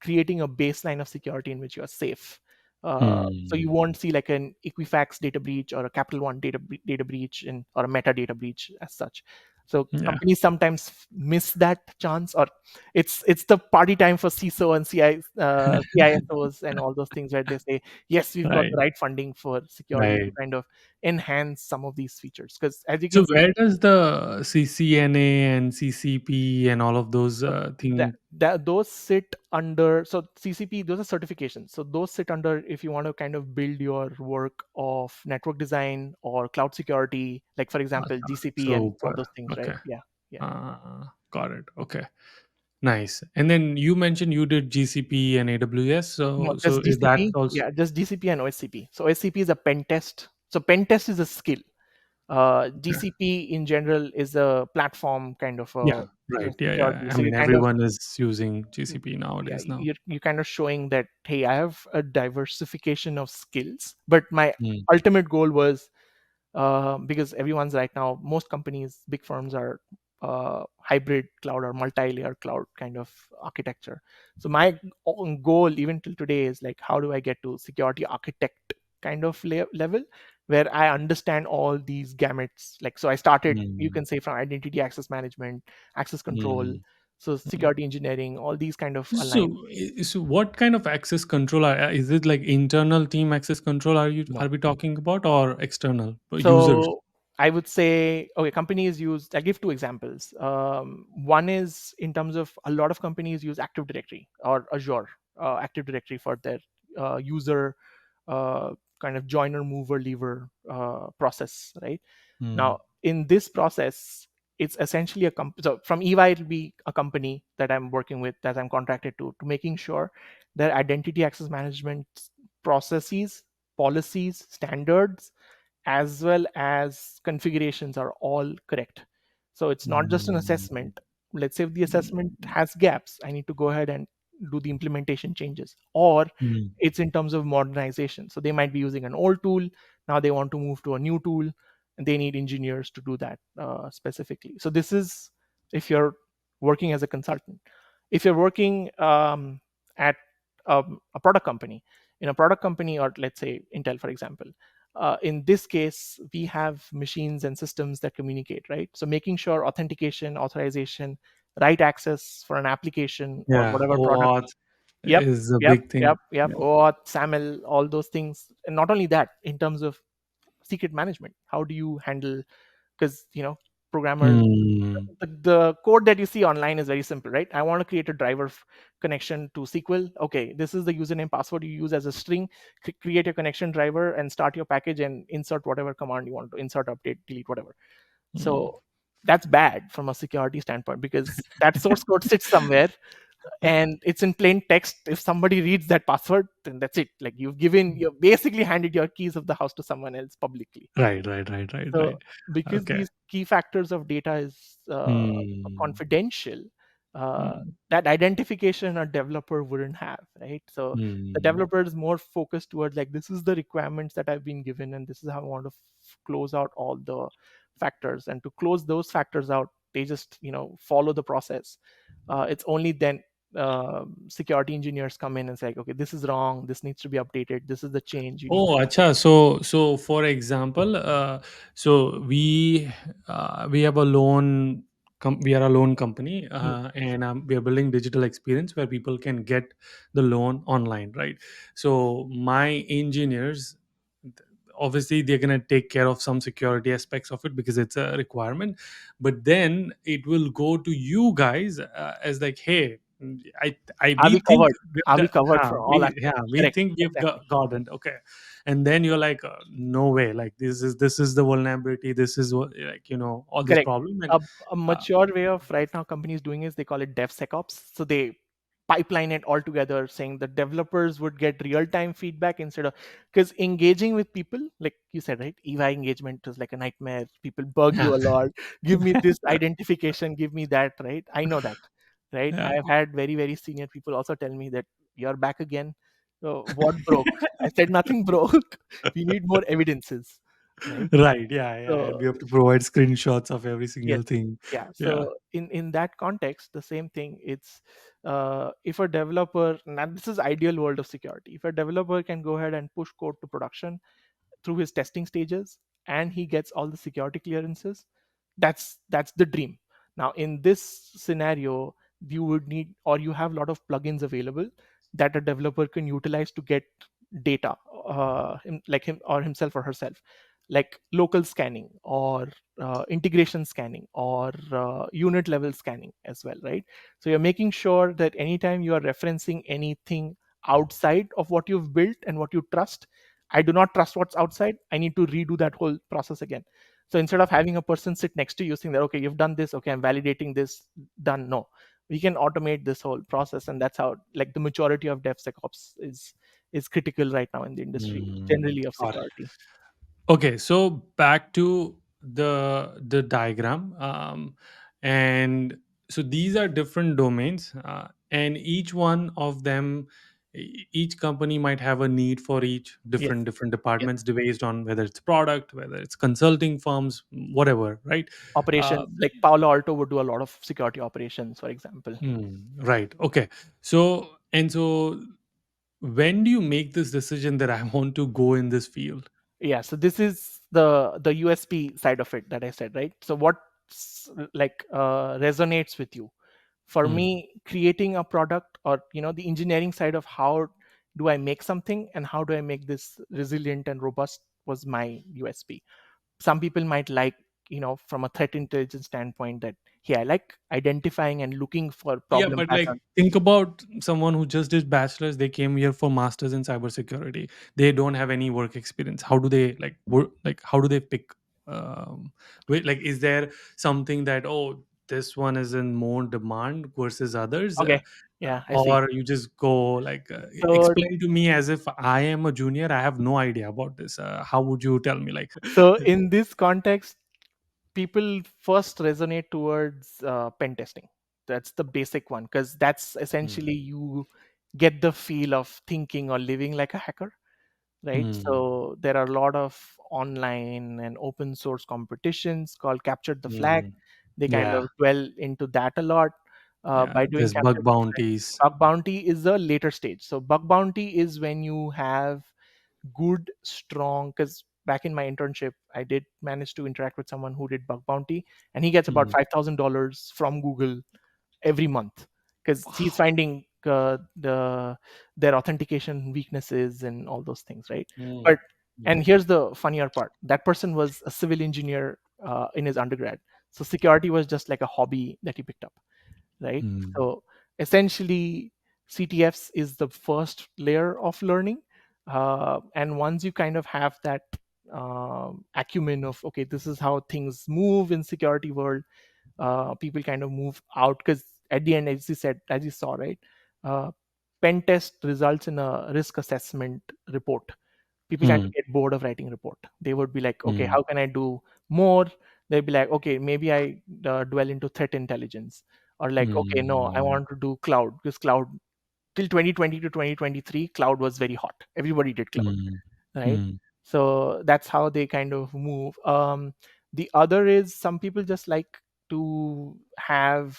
creating a baseline of security in which you are safe. So you mm. won't see like an Equifax data breach or a Capital One data breach or a metadata breach as such. So Yeah, companies sometimes miss that chance, or it's the party time for CISO and CISOs and all those things, where they say, yes, we've got the right, right funding for security to right. kind of enhance some of these features. Because as you So can see, where does the CCNA and CCP and all of those so thing? that those sit under, so CCP, those are certifications. So those sit under, if you want to kind of build your work of network design or cloud security, like for example Acha, GCP and all super. those things, right? Okay. Yeah, yeah. Got it. Okay. Nice. And then you mentioned you did GCP and AWS. No, So just is that GCP. also? Yeah, just GCP and OSCP. So OSCP is a pen test. So pen test is a skill. Okay. GCP in general is a platform kind of Yeah. Right. Yeah. security. Yeah. I So you mean, kind of, everyone is using GCP yeah, nowadays now. you're kind of showing that, hey, I have a diversification of skills, but my Mm, ultimate goal was, because everyone's right now, most companies, big firms are hybrid cloud or multi-layer cloud kind of architecture. So my own goal even till today is like, how do I get to security architect kind of level, where I understand all these gamuts. Like, so I started, you mm, can say, from identity access management, access control, mm, So Mm. security engineering, all these kind of align. So what kind of access control is it? Like internal team access control? Are No. we talking about, or external users? So I would say, okay, companies use, I'll give two examples. One is in terms of a lot of companies use Active Directory or Azure Active Directory for their user uh, kind of joiner, mover, lever process, right? Hmm. Now, in this process, it's essentially a company. So from EY, it'll be a company that I'm working with, that I'm contracted to making sure their identity access management processes, policies, standards, as well as configurations are all correct. So it's not just an Hmm. assessment. Let's say if the assessment has gaps, I need to go ahead and do the implementation changes. Or Hmm. it's in terms of modernization. So they might be using an old tool. Now they want to move to a new tool, and they need engineers to do that specifically. So this is if you're working as a consultant. If you're working at a product company, in a product company, or let's say Intel, for example, in this case, we have machines and systems that communicate, right? So making sure authentication, authorization, right access for an application or Yeah, whatever product. OAuth Yep, is a yep, big thing. yep, yep. Yeah. OAuth, SAML, all those things. And not only that, in terms of secret management, how do you handle, because programmers, Hmm. the code that you see online is very simple, right? I want to create a driver connection to SQL. Okay, this is the username password you use as a string. Create a connection driver and start your package and insert whatever command you want to insert, update, delete, whatever. Hmm. So that's bad from a security standpoint, because that source code sits somewhere and it's in plain text. If somebody reads that password, then that's it. Like you've basically handed your keys of the house to someone else publicly. Right, right, right, right, So right. because Okay. these key factors of data is Hmm. confidential, uh, Hmm. that identification a developer wouldn't have, right? So the Hmm. developer is more focused towards like, this is the requirements that I've been given, and this is how I want to close out all the factors. And to close those factors out, they just follow the process. It's only then security engineers come in and say, like, okay, this is wrong. This needs to be updated. This is the change you need Oh, to. acha. So for example, so we have a loan. We are a loan company, Hmm. and we are building digital experience where people can get the loan online, right? So my engineers, obviously, they're gonna take care of some security aspects of it because it's a requirement. But then it will go to you guys as like, hey, Are we we think covered? Are we covered for all aspects? we Correct. think we've Exactly. got it. Okay, and then you're like, no way, like this is the vulnerability, this is what, like, all this Correct. problem. And A uh, mature way of right now companies doing is they call it DevSecOps. So they pipeline it all together, saying the developers would get real time feedback instead of, because engaging with people, like you said, right? EY engagement is like a nightmare. People bug yeah. you a lot. Give me this identification. Give me that. Right? I know that. Right? Yeah. I've had very very senior people also tell me that you're back again. So what broke? I said nothing broke. We need more evidences. Right? Right, yeah, yeah, So and we have to provide screenshots of every yes, single thing. yeah. Yeah. So in that context, the same thing. It's if a developer, now this is ideal world of security. If a developer can go ahead and push code to production through his testing stages, and he gets all the security clearances, that's the dream. Now in this scenario, you would need, or you have a lot of plugins available that a developer can utilize to get data, like him or himself or herself, like local scanning or integration scanning or unit level scanning as well, right? So you're making sure that anytime you are referencing anything outside of what you've built and what you trust, I do not trust what's outside, I need to redo that whole process again. So instead of having a person sit next to you saying that, okay, you've done this, okay, I'm validating this, done. No, we can automate this whole process. And that's how, like, the maturity of DevSecOps is critical right now in the industry generally of Got it. security. Okay, so back to the diagram, and so these are different domains, and each one of them, each company might have a need for each Yes, different yes. departments based on whether it's product, whether it's consulting firms, whatever, right? Operations, Uh, like Palo Alto would do a lot of security operations, for example. right. Okay. So when do you make this decision that I want to go in this field? Yeah, so this is the USP side of it that I said, right? So what resonates with you For Mm. me, creating a product, or the engineering side of how do I make something and how do I make this resilient and robust, was my USP. Some people might like, from a threat intelligence standpoint, that, hey, I like identifying and looking for Yeah, problem but like patterns. think about someone who just did bachelor's, they came here for masters in cybersecurity. They don't have any work experience. How do they like work, like how do they pick wait, like is there something that, oh, this one is in more demand versus others, Okay, yeah, I see. or you just go like So explain to me as if I am a junior, I have no idea about this. How would you tell me like so in this context, people first resonate towards pen testing. That's the basic one, because that's Hmm. essentially you get the feel of thinking or living like a hacker, right? Hmm. So there are a lot of online and open source competitions called Capture the Flag. Hmm. They kind Yeah, of dwell into that a lot. yeah, By doing there's Capture bug the Flag, bounties. bug bounty is the later stage. So bug bounty is when you have good, strong. Because back in my internship, I did manage to interact with someone who did bug bounty, and he gets about Hmm. $5,000 from Google every month, because he's Wow. finding their authentication weaknesses and all those things, right? Hmm. But and here's the funnier part: that person was a civil engineer in his undergrad, so security was just like a hobby that he picked up, right? Hmm. So essentially, CTFs is the first layer of learning, and once you kind of have that acumen of, okay, this is how things move in security world, people kind of move out, because at the end, as you said, as you saw, right, uh, pen test results in a risk assessment report. People kind Hmm. of get bored of writing report. They would be like, okay, Hmm. how can I do more? They'd be like, okay, maybe I dwell into threat intelligence, or like, okay, no, I Hmm. want to do cloud, because cloud, till 2020 to 2023, cloud was very hot, everybody did cloud, Hmm. right? Hmm. So that's how they kind of move. The other is, some people just like to have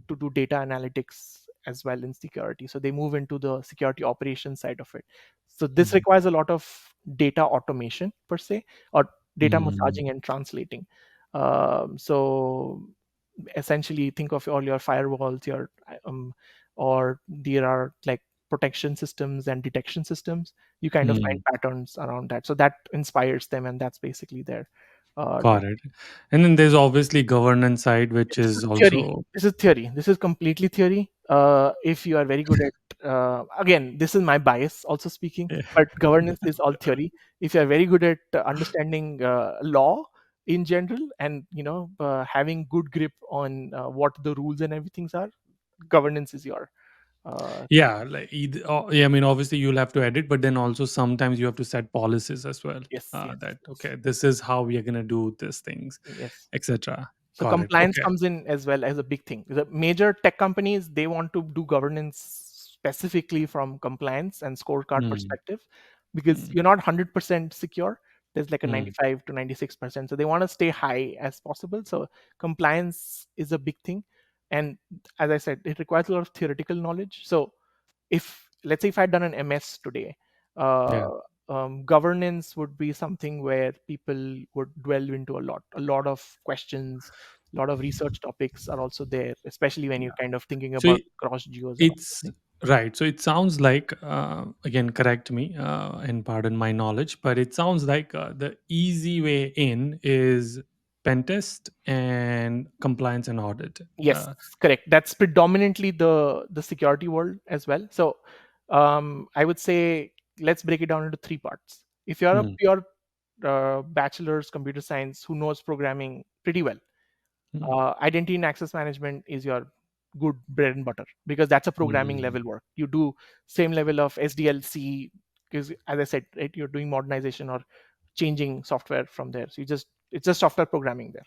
to do data analytics as well in security, so they move into the security operations side of it. So this Hmm. requires a lot of data automation per se, or data Hmm. massaging and translating. So essentially, think of all your firewalls, your or there are like protection systems and detection systems. You kind of find Hmm. patterns around that, so that inspires them, and that's basically their Got it. And then there's obviously governance side, which this is is theory. also This is completely theory. If you are very good at, again, this is my bias also speaking, but governance is all theory. If you are very good at understanding law in general, and having good grip on what the rules and everything are, governance is your thing. yeah, like either, yeah, I mean, obviously you'll have to edit, but then also sometimes you have to set policies as well. Yes, yes, That yes, okay, this is how we are gonna do these things, yes. etc. So Got it. compliance Okay. comes in as well as a big thing. The major tech companies, they want to do governance specifically from compliance and scorecard Hmm. perspective, because Hmm. you're not 100% secure. There's like a Hmm. 95 to 96%. So they want to stay high as possible. So compliance is a big thing. And as I said, it requires a lot of theoretical knowledge. So if, let's say, if I'd done an MS today, Yeah. uh, governance would be something where people would dwell into a lot of questions, a lot of research topics are also there, especially when you're Yeah. kind of thinking So about cross geos and all those it's things. right. So it sounds like, again, correct me and pardon my knowledge, but it sounds like the easy way in is pen test and compliance and audit. Yes, correct. That's predominantly the security world as well. So I would say, let's break it down into three parts. If you're a Mm, pure bachelor's computer science who knows programming pretty well, mm, identity and access management is your good bread and butter, because that's a programming mm, level work. You do same level of SDLC, because as I said, right, you're doing modernization or changing software from there. So it's just software programming there.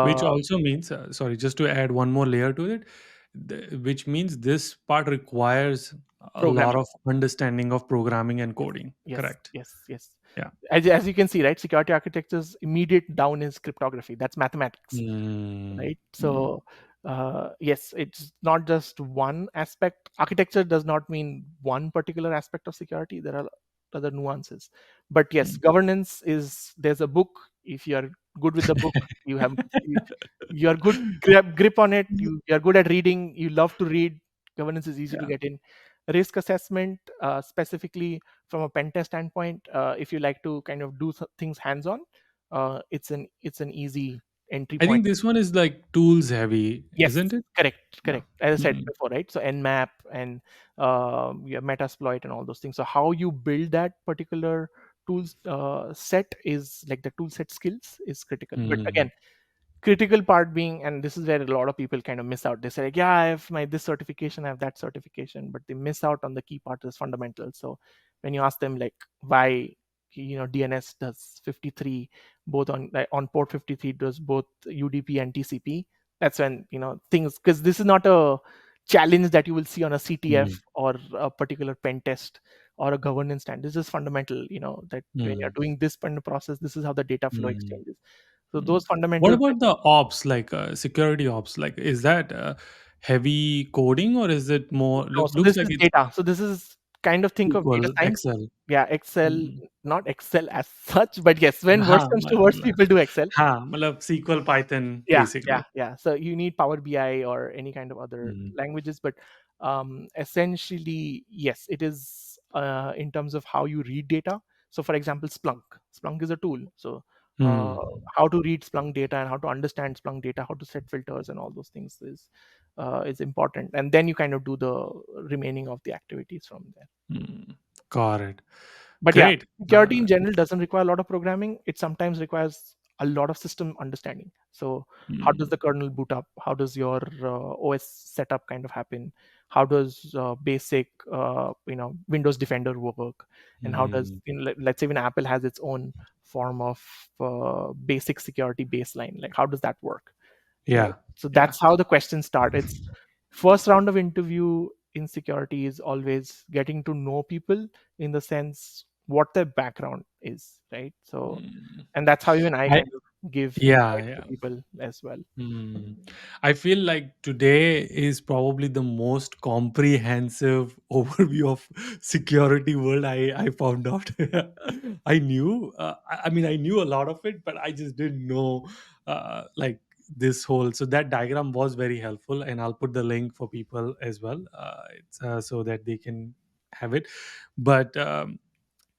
which Uh, also means, sorry, just to add one more layer to it, which means this part requires a lot Programming. of understanding of programming and Yes, coding. yes, Correct. yes, yes. Yeah. As you can see, right, security architecture's immediate down is cryptography. That's mathematics, Mm, right? mm, So yes, it's not just one aspect. Architecture does not mean one particular aspect of security. There are other nuances, but yes, mm, governance is, there's a book. If you are good with the book, you have you are good grip on it. You are good at reading. You love to read. Governance is easy to Yeah. get in. Risk assessment, specifically from a pen test standpoint, if you like to kind of do things hands on, it's an easy entry I point. think this one is like tools heavy, Yes, isn't it? correct, Yeah. correct. As I said Mm. before, right? So Nmap and yeah, Metasploit and all those things. So how you build that particular tools set is like the tool set skills is critical. But Mm. again, critical part being, and this is where a lot of people kind of miss out. They say like, yeah, I have my this certification, I have that certification, but they miss out on the key part is fundamental. So when you ask them like why DNS does 53 both on like, on port 53 does both UDP and TCP, that's when things, because this is not a challenge that you will see on a CTF Mm. or a particular pen test or a governance stand. This is fundamental, that when you're Mm. doing this kind of process, this is how the data flow Mm. exchanges. So Mm. those What fundamentals. about the ops, like security ops? Like, is that heavy coding or is it more No, so looks this like is it's data. So this is kind of think of data SQL, science. Excel? Yeah, Excel, Mm. not Excel as such, but yes, when worse हाँ, comes to worse, people do Excel. हाँ, मतलब SQL, Python, Yeah, basically. yeah, yeah. So you need Power BI or any kind of other Mm. languages, but essentially, yes, it is in terms of how you read data. So, for example, Splunk. Splunk is a tool. So, uh, Mm. how to read Splunk data and how to understand Splunk data, how to set filters and all those things is important. And then you kind of do the remaining of the activities from there. Mm. Got it. But yeah, Great. security in general doesn't require a lot of programming. It sometimes requires a lot of system understanding. So how does Mm. the kernel boot up? How does your OS setup kind of happen? How does basic Windows Defender work? And how does, Mm. let's say when Apple has its own form of basic security baseline, like how does that work? Right. Yeah. So Yeah. that's how the questions start. It's first round of interview in security is always getting to know people in the sense what their background is, right? So, Mm. and that's how even I I kind of give Yeah, insights to yeah. people as well. Hmm. I feel like today is probably the most comprehensive overview of security world I found out. I knew, I mean, I knew a lot of it, but I just didn't know, like this whole. So that diagram was very helpful, and I'll put the link for people as well, it's, so that they can have it. But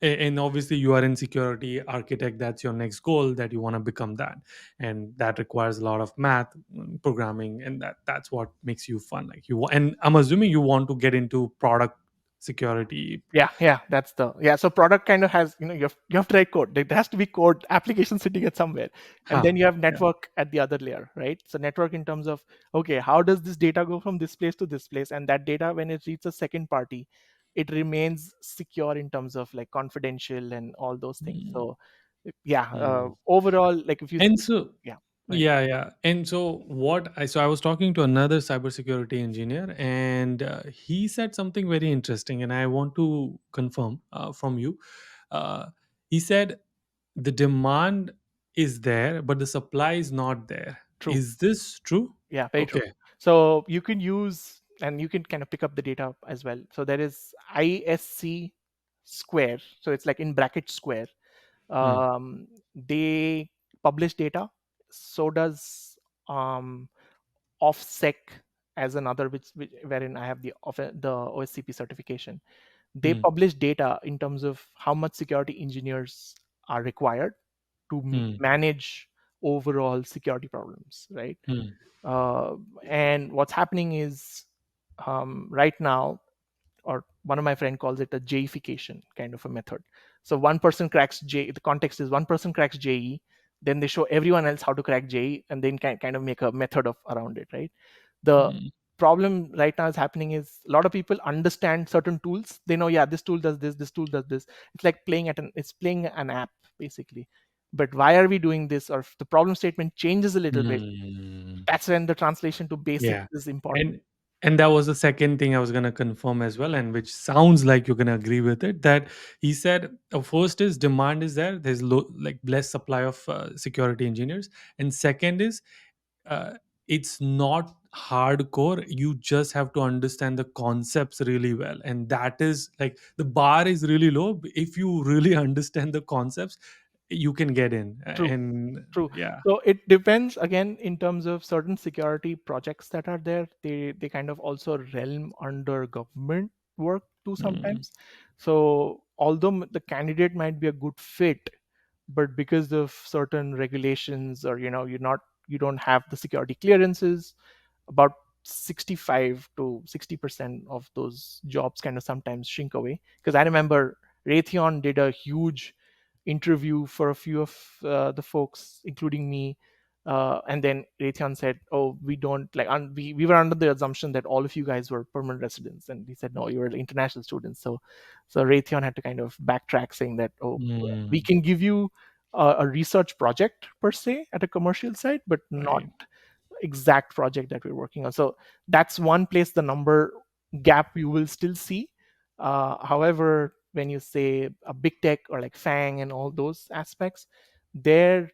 and obviously you are in security architect, that's your next goal, that you want to become that, and that requires a lot of math, programming, and that's what makes you fun, like and I'm assuming you want to get into product security. Yeah, that's the yeah. So product kind of has you have to write code. There has to be code application sitting at somewhere, and Huh. then you have Yeah. network at the other layer, right? So network in terms of okay, how does this data go from this place to this place, and that data when it reaches a second party, it remains secure in terms of like confidential and all those things. Mm, So yeah, mm. overall, like if you And so, yeah, right, yeah, yeah. And so I was talking to another cybersecurity engineer, and he said something very interesting, and I want to confirm from you. uh, he said the demand is there but the supply is not there. true. Is this true? Yeah, very true. Okay. So you can use and you can kind of pick up the data as well. So there is ISC square. So it's like in bracket square. Hmm. They publish data. So does OffSec as another which wherein I have the OSCP certification. They Hmm. publish data in terms of how much security engineers are required to Hmm. manage overall security problems, right? Hmm. uh, and what's happening is right now, or one of my friend calls it a Jification kind of a method. So one person cracks J, the context is one person cracks JE, then they show everyone else how to crack JE, and then kind of make a method of around it, right? The Hmm. problem right now is happening is a lot of people understand certain tools. They know, yeah, this tool does this tool does this. It's like it's playing an app basically. But why are we doing this? Or if the problem statement changes a little bit, Hmm. that's when the translation to basics Yeah. is important. And that was the second thing I was going to confirm as well, and which sounds like you're going to agree with it, that he said first is demand is there, there's like less supply of security engineers, and second is uh, it's not hardcore, you just have to understand the concepts really well, and that is like the bar is really low. If you really understand the concepts, you can get in. True. And True. yeah. So it depends again in terms of certain security projects that are there. They kind of also realm under government work too Mm, sometimes. So although the candidate might be a good fit, but because of certain regulations, or you don't have the security clearances, about 65 to 60% of those jobs kind of sometimes shrink away. Because I remember Raytheon did a huge interview for a few of the folks, including me. And then Raytheon said, "Oh, we don't like." We were under the assumption that all of you guys were permanent residents, and he said, "No, you were international students." So Raytheon had to kind of backtrack, saying that, "Oh, we mm, can give you a research project per se at a commercial site, but not right. exact project that we're working on." So that's one place the number gap you will still see. However, when you say a big tech or like Fang and all those aspects, there,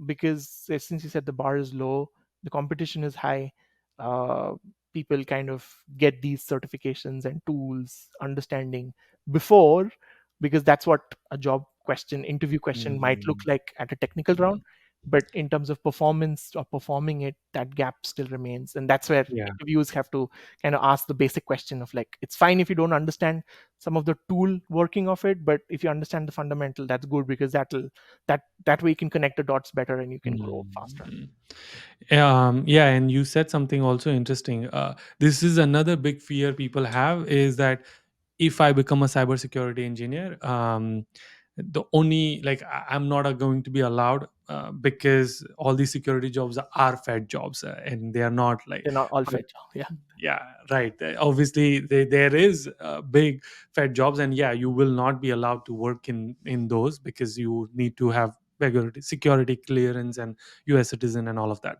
because since you said the bar is low, the competition is high. uh, People kind of get these certifications and tools understanding before, because that's what a job question, interview question might look Mm, like at a technical round. mm, But in terms of performance or performing it, that gap still remains, and that's where yeah. interviews have to kind of ask the basic question of like, it's fine if you don't understand some of the tool working of it, but if you understand the fundamental, that's good, because that way you can connect the dots better and you can grow faster. Mm. Yeah, and you said something also interesting. This is another big fear people have, is that if I become a cybersecurity engineer, the only like I'm not going to be allowed, because all these security jobs are fed jobs, and they are not like. They're not all But fed. Yeah. yeah, right. Obviously, there is big fed jobs, and yeah, you will not be allowed to work in those, because you need to have regular security clearance and U.S. citizen and all of that.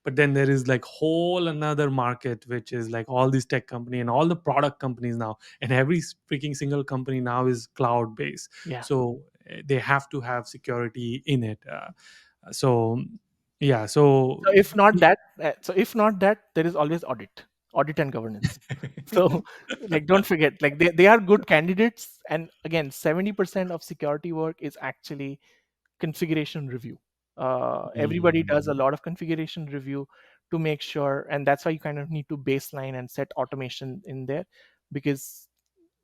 But then there is like whole another market, which is like all these tech company and all the product companies now, and every freaking single company now is cloud based. Yeah. So they have to have security in it. So yeah, so So if not that, there is always audit and governance. So like, don't forget, like they are good candidates. And again, 70% of security work is actually configuration review. Everybody does a Mm, lot of configuration review to make sure, and that's why you kind of need to baseline and set automation in there, because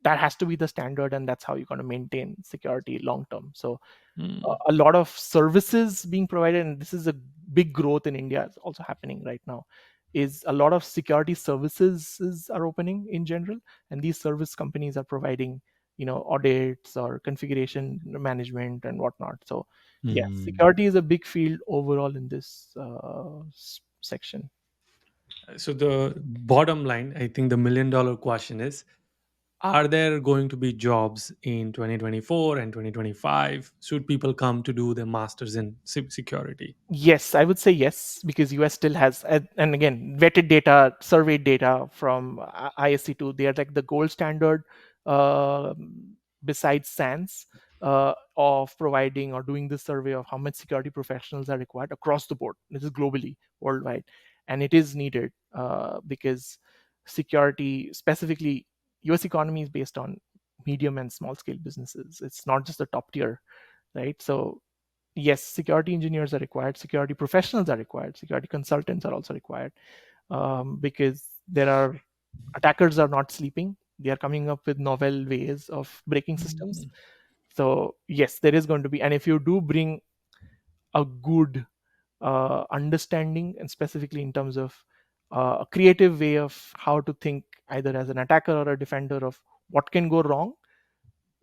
that has to be the standard, and that's how you're going to maintain security long term. So mm, a lot of services being provided, and this is a big growth in India, it's also happening right now, is a lot of security services are opening in general, and these service companies are providing audits or configuration management and whatnot. So yes, mm. security is a big field overall in this section. So the bottom line, I think the $1 million question is: are there going to be jobs in 2024 and 2025? Should people come to do their masters in security? Yes, I would say yes, because US still has, and again, vetted data, surveyed data from ISC2. They are like the gold standard, uh, besides SANS, of providing or doing this survey of how much security professionals are required across the board. This is globally, worldwide, and it is needed, because security, specifically US economy, is based on medium and small scale businesses. It's not just the top tier, right? So yes, security engineers are required, security professionals are required, security consultants are also required, because there are attackers are not sleeping. They are coming up with novel ways of breaking systems. Mm, So yes, there is going to be, and if you do bring a good understanding, and specifically in terms of a creative way of how to think, either as an attacker or a defender, of what can go wrong,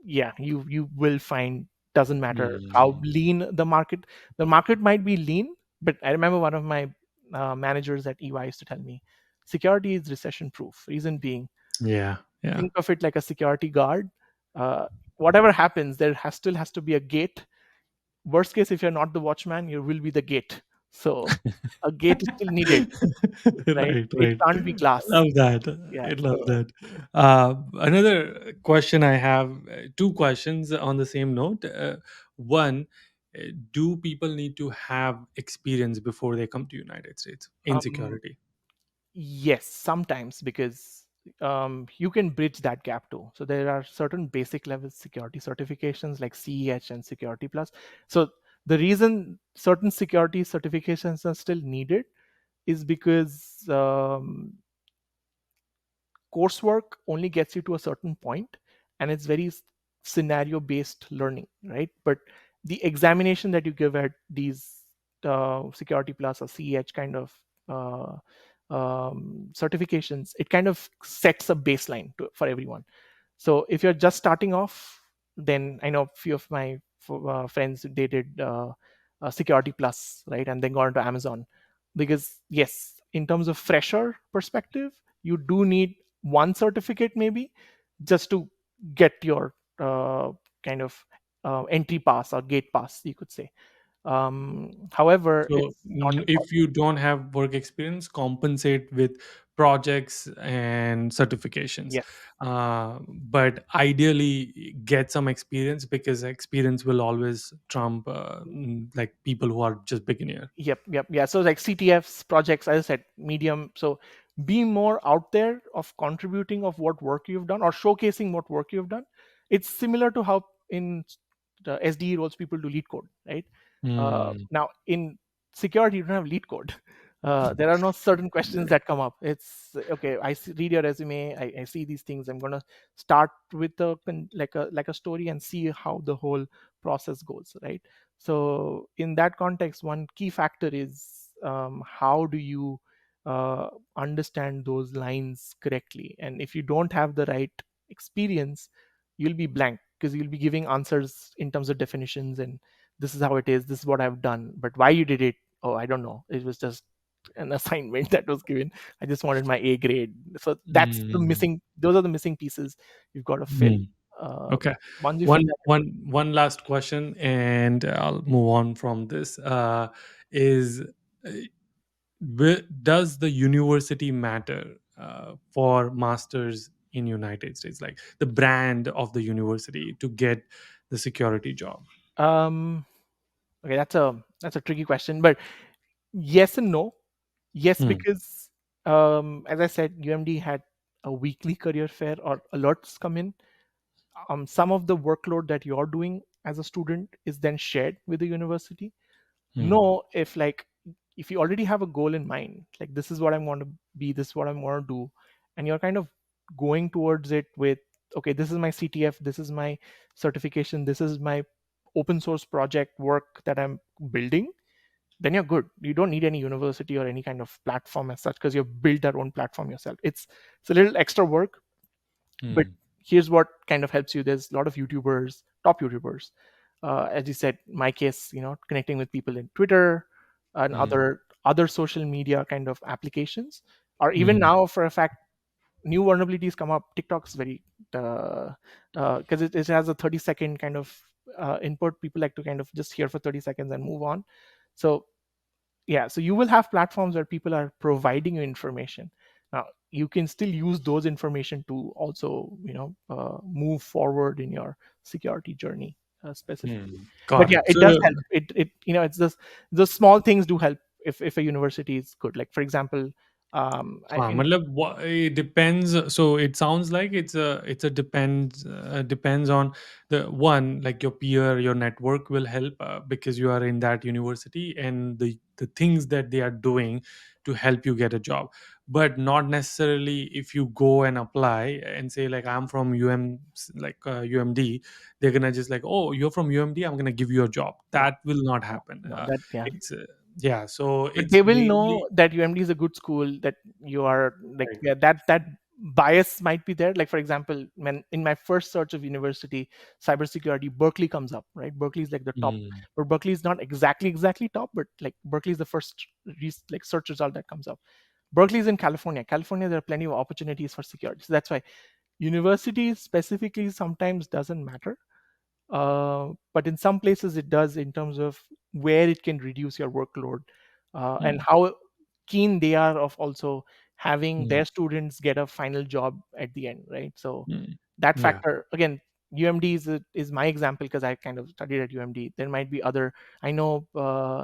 yeah, you will find, doesn't matter how mm. lean the market might be lean. But I remember one of my managers at EY used to tell me, security is recession proof. Reason being, Yeah, yeah. think of it like a security guard. Whatever happens, still has to be a gate. Worst case, if you're not the watchman, you will be the gate. So a gate is still needed, right? Right, It right. can't be I glass. love that. Yeah. I love So that. Another question I have, two questions on the same note. One, do people need to have experience before they come to United States in um security? yes, sometimes, because you can bridge that gap too. So there are certain basic level security certifications like CEH and Security Plus. So the reason certain security certifications are still needed is because coursework only gets you to a certain point, and it's very scenario based learning, right? But the examination that you give at these Security Plus or CEH kind of uh, certifications, it kind of sets a baseline for everyone. So if you're just starting off, then I know a few of my friends, they did Security Plus, right, and then got into Amazon, because yes, in terms of fresher perspective, you do need one certificate maybe just to get your kind of entry pass or gate pass, you could say. However, So it's not if impossible. you don't have work experience, compensate with projects and certifications. Yes. But ideally, get some experience, because experience will always trump like people who are just beginner. Yep. Yeah. So like CTFs, projects, as I said, medium. So be more out there of contributing of what work you've done or showcasing what work you've done. It's similar to how in the SDE roles people do lead code, right? Hmm. Now in security, you don't have lead code. There are no certain questions that come up. It's okay. Read your resume. I see these things. I'm gonna start with like a story and see how the whole process goes, right? So in that context, one key factor is how do you understand those lines correctly? And if you don't have the right experience, you'll be blank because you'll be giving answers in terms of definitions and this is how it is, this is what I've done, but why you did it? Oh, I don't know. It was just an assignment that was given. I just wanted my A grade. So Hmm. those are the missing pieces you've got to fill. Hmm. Okay. Once you fill One that, one one last question, and I'll move on from this. Is does the university matter for masters in United States, like the brand of the university to get the security job? um, okay, that's a tricky question, but yes and no. Yes, Hmm. because as I said, UMD had a weekly career fair or alerts come in. Some of the workload that you're doing as a student is then shared with the university. Hmm. No, if you already have a goal in mind, like this is what I'm going to be, this is what I'm going to do, and you're kind of going towards it with, okay, this is my CTF, this is my certification, this is my open source project work that I'm building, then you're good. You don't need any university or any kind of platform as such because you've built that own platform yourself. It's a little extra work, but Hmm. here's what kind of helps you. There's a lot of YouTubers, top YouTubers, as you said, my case, connecting with people in Twitter and Hmm. other social media kind of applications, or even Hmm. now for a fact, new vulnerabilities come up. TikTok's very because it has a 30-second kind of input. People like to kind of just hear for 30 seconds and move on. So yeah, so you will have platforms where people are providing you information. Now you can still use those information to also move forward in your security journey specifically. Hmm. But Got yeah, it. it So, does help. It's just the small things do help if a university is good. Like for example, हाँ, in मतलब it depends. So it sounds like it's a depends on the one, like your peer, your network will help because you are in that university, and the things that they are doing to help you get a job. But not necessarily if you go and apply and say like I'm from UMD, they're gonna just like, oh, you're from UMD, I'm gonna give you a job. no, That will not happen. no, that yeah. It's Yeah, so But it's they will mainly know that UMD is a good school, that you are like, like. yeah, that bias might be there. Like for example, when in my first search of university, cybersecurity, Berkeley comes up, right? Berkeley is like the top, Mm. but Berkeley is not exactly top, but like Berkeley is the first like search result that comes up. Berkeley is in California. California, there are plenty of opportunities for security. So that's why university specifically sometimes doesn't matter, but in some places it does in terms of where it can reduce your workload, and Mm. how keen they are of also having Mm. their students get a final job at the end, right? So Mm. that Yeah. factor again, UMD is my example because I kind of studied at UMD. There might be other, I know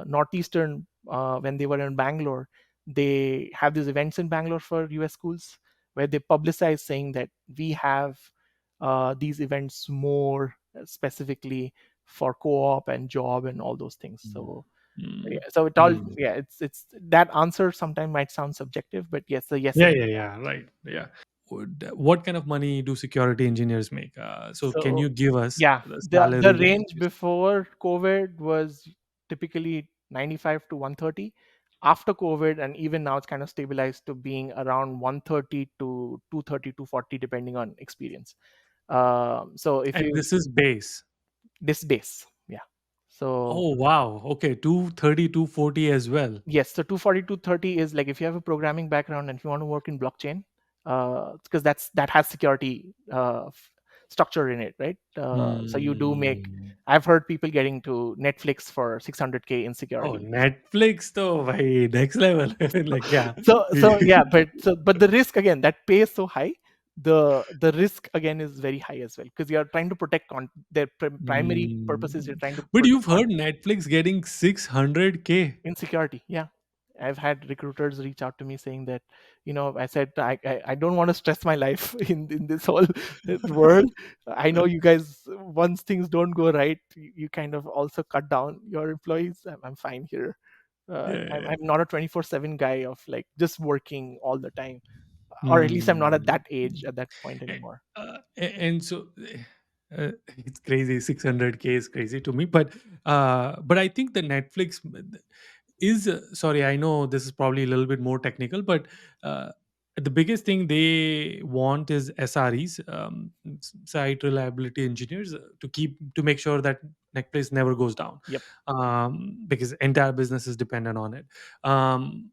Northeastern, when they were in Bangalore, they have these events in Bangalore for US schools where they publicize saying that we have these events more specifically for co-op and job and all those things. So Mm. yeah, so it all, Mm. yeah, it's that answer sometimes might sound subjective, but yes, so yes Yeah, and yeah, yeah. Right. Yeah. What kind of money do security engineers make? So can so you give us yeah, the the salary range ranges? before COVID was typically 95 to 130. After COVID, and even now, it's kind of stabilized to being around 130 to 230 to 40, depending on experience. So if And you, this is base. this base, yeah. So Oh wow. Okay, 230, 240 as well. yes, so 240 to 30 is like if you have a programming background and if you want to work in blockchain, because that has security structure in it, right? So you do make. Hmm. I've heard people getting to Netflix for 600K in Oh, security. Netflix though, bhai, next level. Like yeah. So yeah, but the risk again, that pay is so high. The risk again is very high as well, because you're trying to protect their primary purpose is you're Hmm. trying to But protect you've heard Netflix getting 600K. insecurity, yeah. I've had recruiters reach out to me saying that, I said I don't want to stress my life in this whole world. I know you guys, once things don't go right, you kind of also cut down your employees. I'm fine here. Yeah, yeah, I'm yeah. not a 24/7 guy of like just working all the time, or at least I'm not at Hmm. that age, at that point anymore. And so it's crazy. 600K is crazy to me, but I think the Netflix is sorry. I know this is probably a little bit more technical, but uh, the biggest thing they want is SREs, site reliability engineers, to make sure that Netflix never goes down, Yep. because entire business is dependent on it. Um,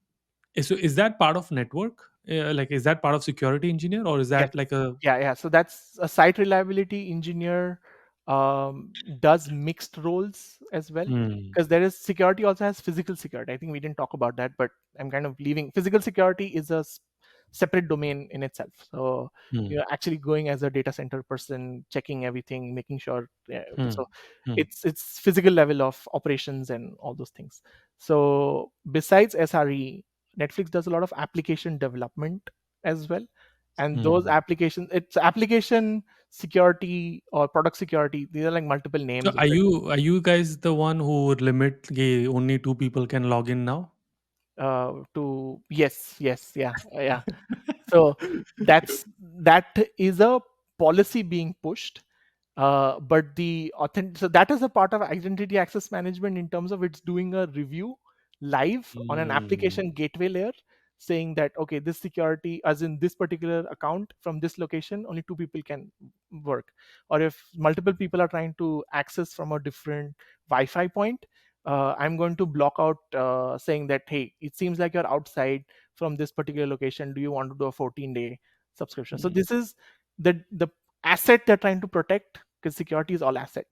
so is that part of network? Like, is that part of security engineer, or is Yes. that like a Yeah. So that's a site reliability engineer, does mixed roles as well, hmm, because there is security also has physical security. I think we didn't talk about that, but I'm kind of leaving. Physical security is a separate domain in itself. So hmm, you're actually going as a data center person, checking everything, making sure. Yeah, hmm, so hmm, it's physical level of operations and all those things. So besides SRE, Netflix does a lot of application development as well, and those hmm. applications, it's application security or product security, these are like multiple So names of are it. you guys the one who would limit only two people can log in now? To yes, yes, yeah, yeah. So that is a policy being pushed, but the authentic, so that is a part of identity access management in terms of it's doing a review live on an Hmm, application gateway layer, saying that okay, this security, as in this particular account from this location, only two people can work, or if multiple people are trying to access from a different Wi-Fi point, I'm going to block out, saying that hey, it seems like you're outside from this particular location. Do you want to do a 14-day subscription? So hmm, this is the asset they're trying to protect, because security is all asset.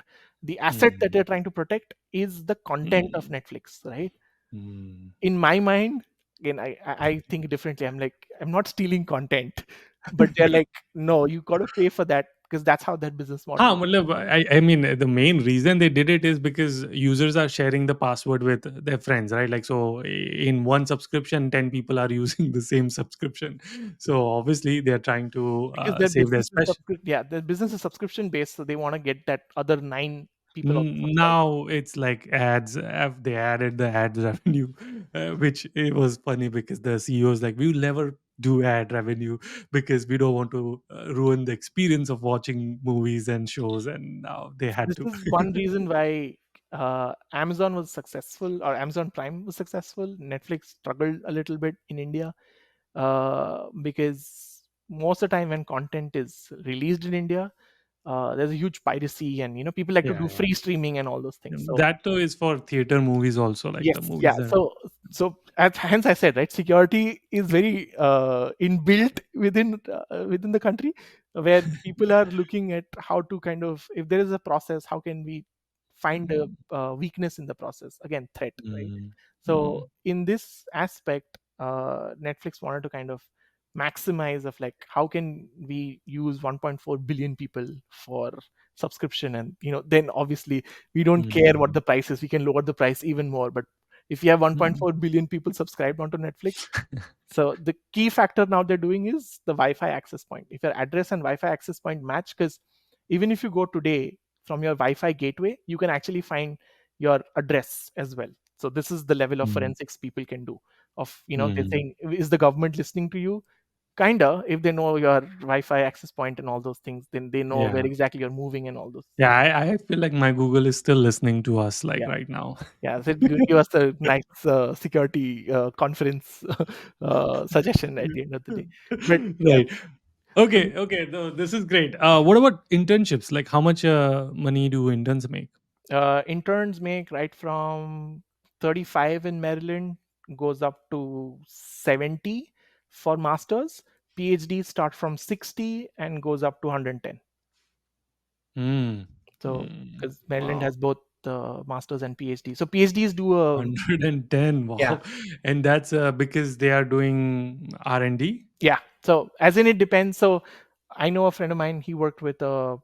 The asset that hmm, they're trying to protect is the content of hmm, Netflix, right? hmm. In my mind, again, I think differently. I'm like, I'm not stealing content, but they're like, no, you got to pay for that, because that's how that business model हाँ, works. मतलब I mean the main reason they did it is because users are sharing the password with their friends, right? Like so in one subscription, 10 people are using the same subscription. So obviously they are trying to Because their save their business is special. yeah, their business is subscription based, so they want to get that other nine people also subscribed. Now it's like ads. They added the ads revenue, which it was funny because the CEO is like, "We will never do ad revenue because we don't want to ruin the experience of watching movies and shows." And now they had This to. is one reason why Amazon was successful, or Amazon Prime was successful. Netflix struggled a little bit in India, because most of the time when content is released in India, there's a huge piracy, and people like to Yeah, do yeah. free streaming and all those things. So That though is for theater movies also, like yes, the yeah. movies. Hence I said, right, security is very inbuilt within the country, where people are looking at how to kind of, if there is a process, how can we find a Mm, weakness in the process? Again, threat, right? mm, So mm, in this aspect, Netflix wanted to kind of maximize of like how can we use 1.4 billion people for subscription, and then obviously we don't care what mm, the price is, we can lower the price even more, but if you have Mm. 1.4 billion people subscribed onto Netflix. So the key factor now they're doing is the Wi-Fi access point. If your address and Wi-Fi access point match, because even if you go today from your Wi-Fi gateway, you can actually find your address as well. So this is the level of Mm. forensics people can do. Of they're Mm. saying, is the government listening to you? Kinda. If they know your Wi-Fi access point and all those things, then they know where Yeah. exactly you're moving and all those. Yeah, I feel like my Google is still listening to us like Yeah, right now. yeah. So give us a nice security conference suggestion at the end of the day. But yeah. Right. Okay, okay. No, this is great. What about internships? Like, how much money do interns make? Interns make right from 35 in Maryland, goes up to 70 for masters. PhDs start from 60 and goes up to 110. Mm. So Mm. because Maryland Wow. has both masters and PhD. So PhDs do a 110. yeah, Wow. And that's because they are doing R&D. yeah. So as in it depends. So I know a friend of mine. He worked with a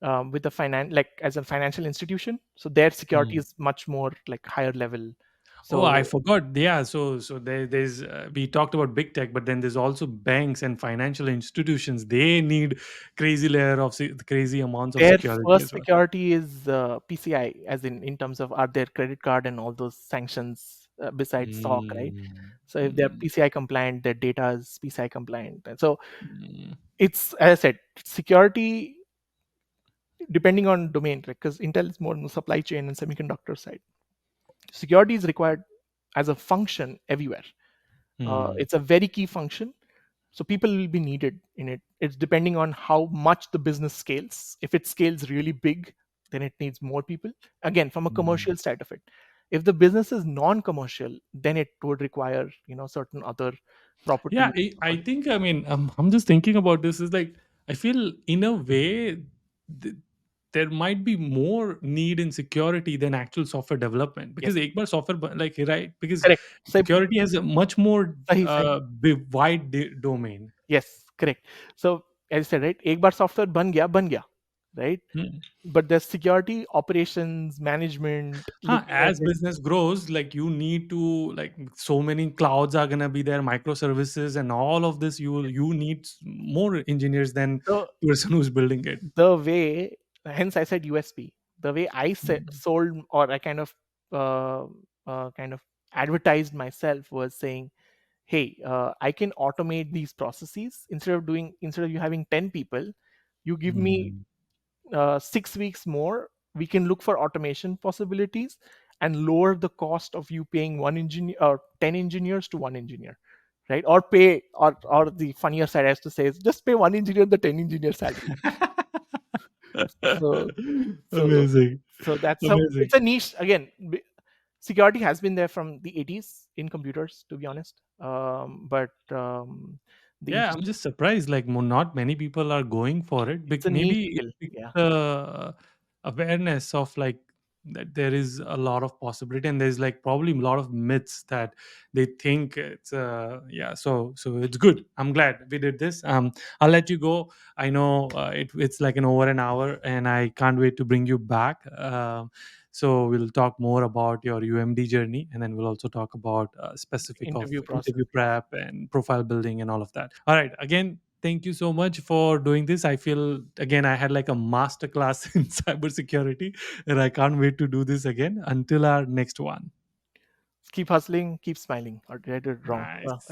like as a financial institution. So their security is much more like higher level. Oh, I So forgot. Yeah, so there's we talked about big tech, but then there's also banks and financial institutions. They need crazy layer of crazy amounts of their security first as well. security is PCI, as in terms of are their credit card and all those sanctions besides SOC, right? Mm, So if they're mm, PCI compliant, their data is PCI compliant. And so mm, it's, as I said, security depending on domain, because Intel is more on the supply chain and semiconductor side. Security is required as a function everywhere. mm, It's a very key function. So people will be needed in it. It's depending on how much the business scales. If it scales really big, then it needs more people. Again, from a mm. commercial side of it. If the business is non-commercial, then it would require certain other Yeah, properties. I think I mean I'm just thinking about this. Is like I feel in a way th- there might be more need in security than actual software development because Yes, एक बार software like right because correct. So, security has a much more sahi, sahi. wide domain. Yes, correct. So as I said, right, एक बार software बन गया, right? Hmm. But there's security, operations, management, Huh, looking at as it. business grows, like you need to like so many clouds are gonna be there, microservices and all of this. You need more engineers than So person who's building it. the way, hence I said USP. The way I Mm, sold, or I uh, kind of advertised myself, was saying, "Hey, I can automate these processes instead of you having 10 people, you give me mm, 6 weeks more. We can look for automation possibilities and lower the cost of you paying one engineer or 10 engineers to one engineer." Right, or pay, or the funnier side has to say is just pay one engineer the 10 engineer salary. So so Amazing, so that's how amazing. it's a niche again. Security has been there from the 80s in computers, to be honest. But the Yeah, I'm just surprised. Like, not many people are going for it. it's a niche Maybe it's skill. because Yeah, the awareness of like that there is a lot of possibility, and there's like probably a lot of myths that they think it's yeah. So it's good. I'm glad we did this. I'll let you go. I know it's like an over an hour, and I can't wait to bring you back. So we'll talk more about your UMD journey, and then we'll also talk about specific of interview process. interview prep and profile building and all of that. All right. Again, thank you so much for doing this. I feel again I had like a master class in cybersecurity, and I can't wait to do this again until our next one. Keep hustling, keep smiling. Or did I do it wrong? Nice.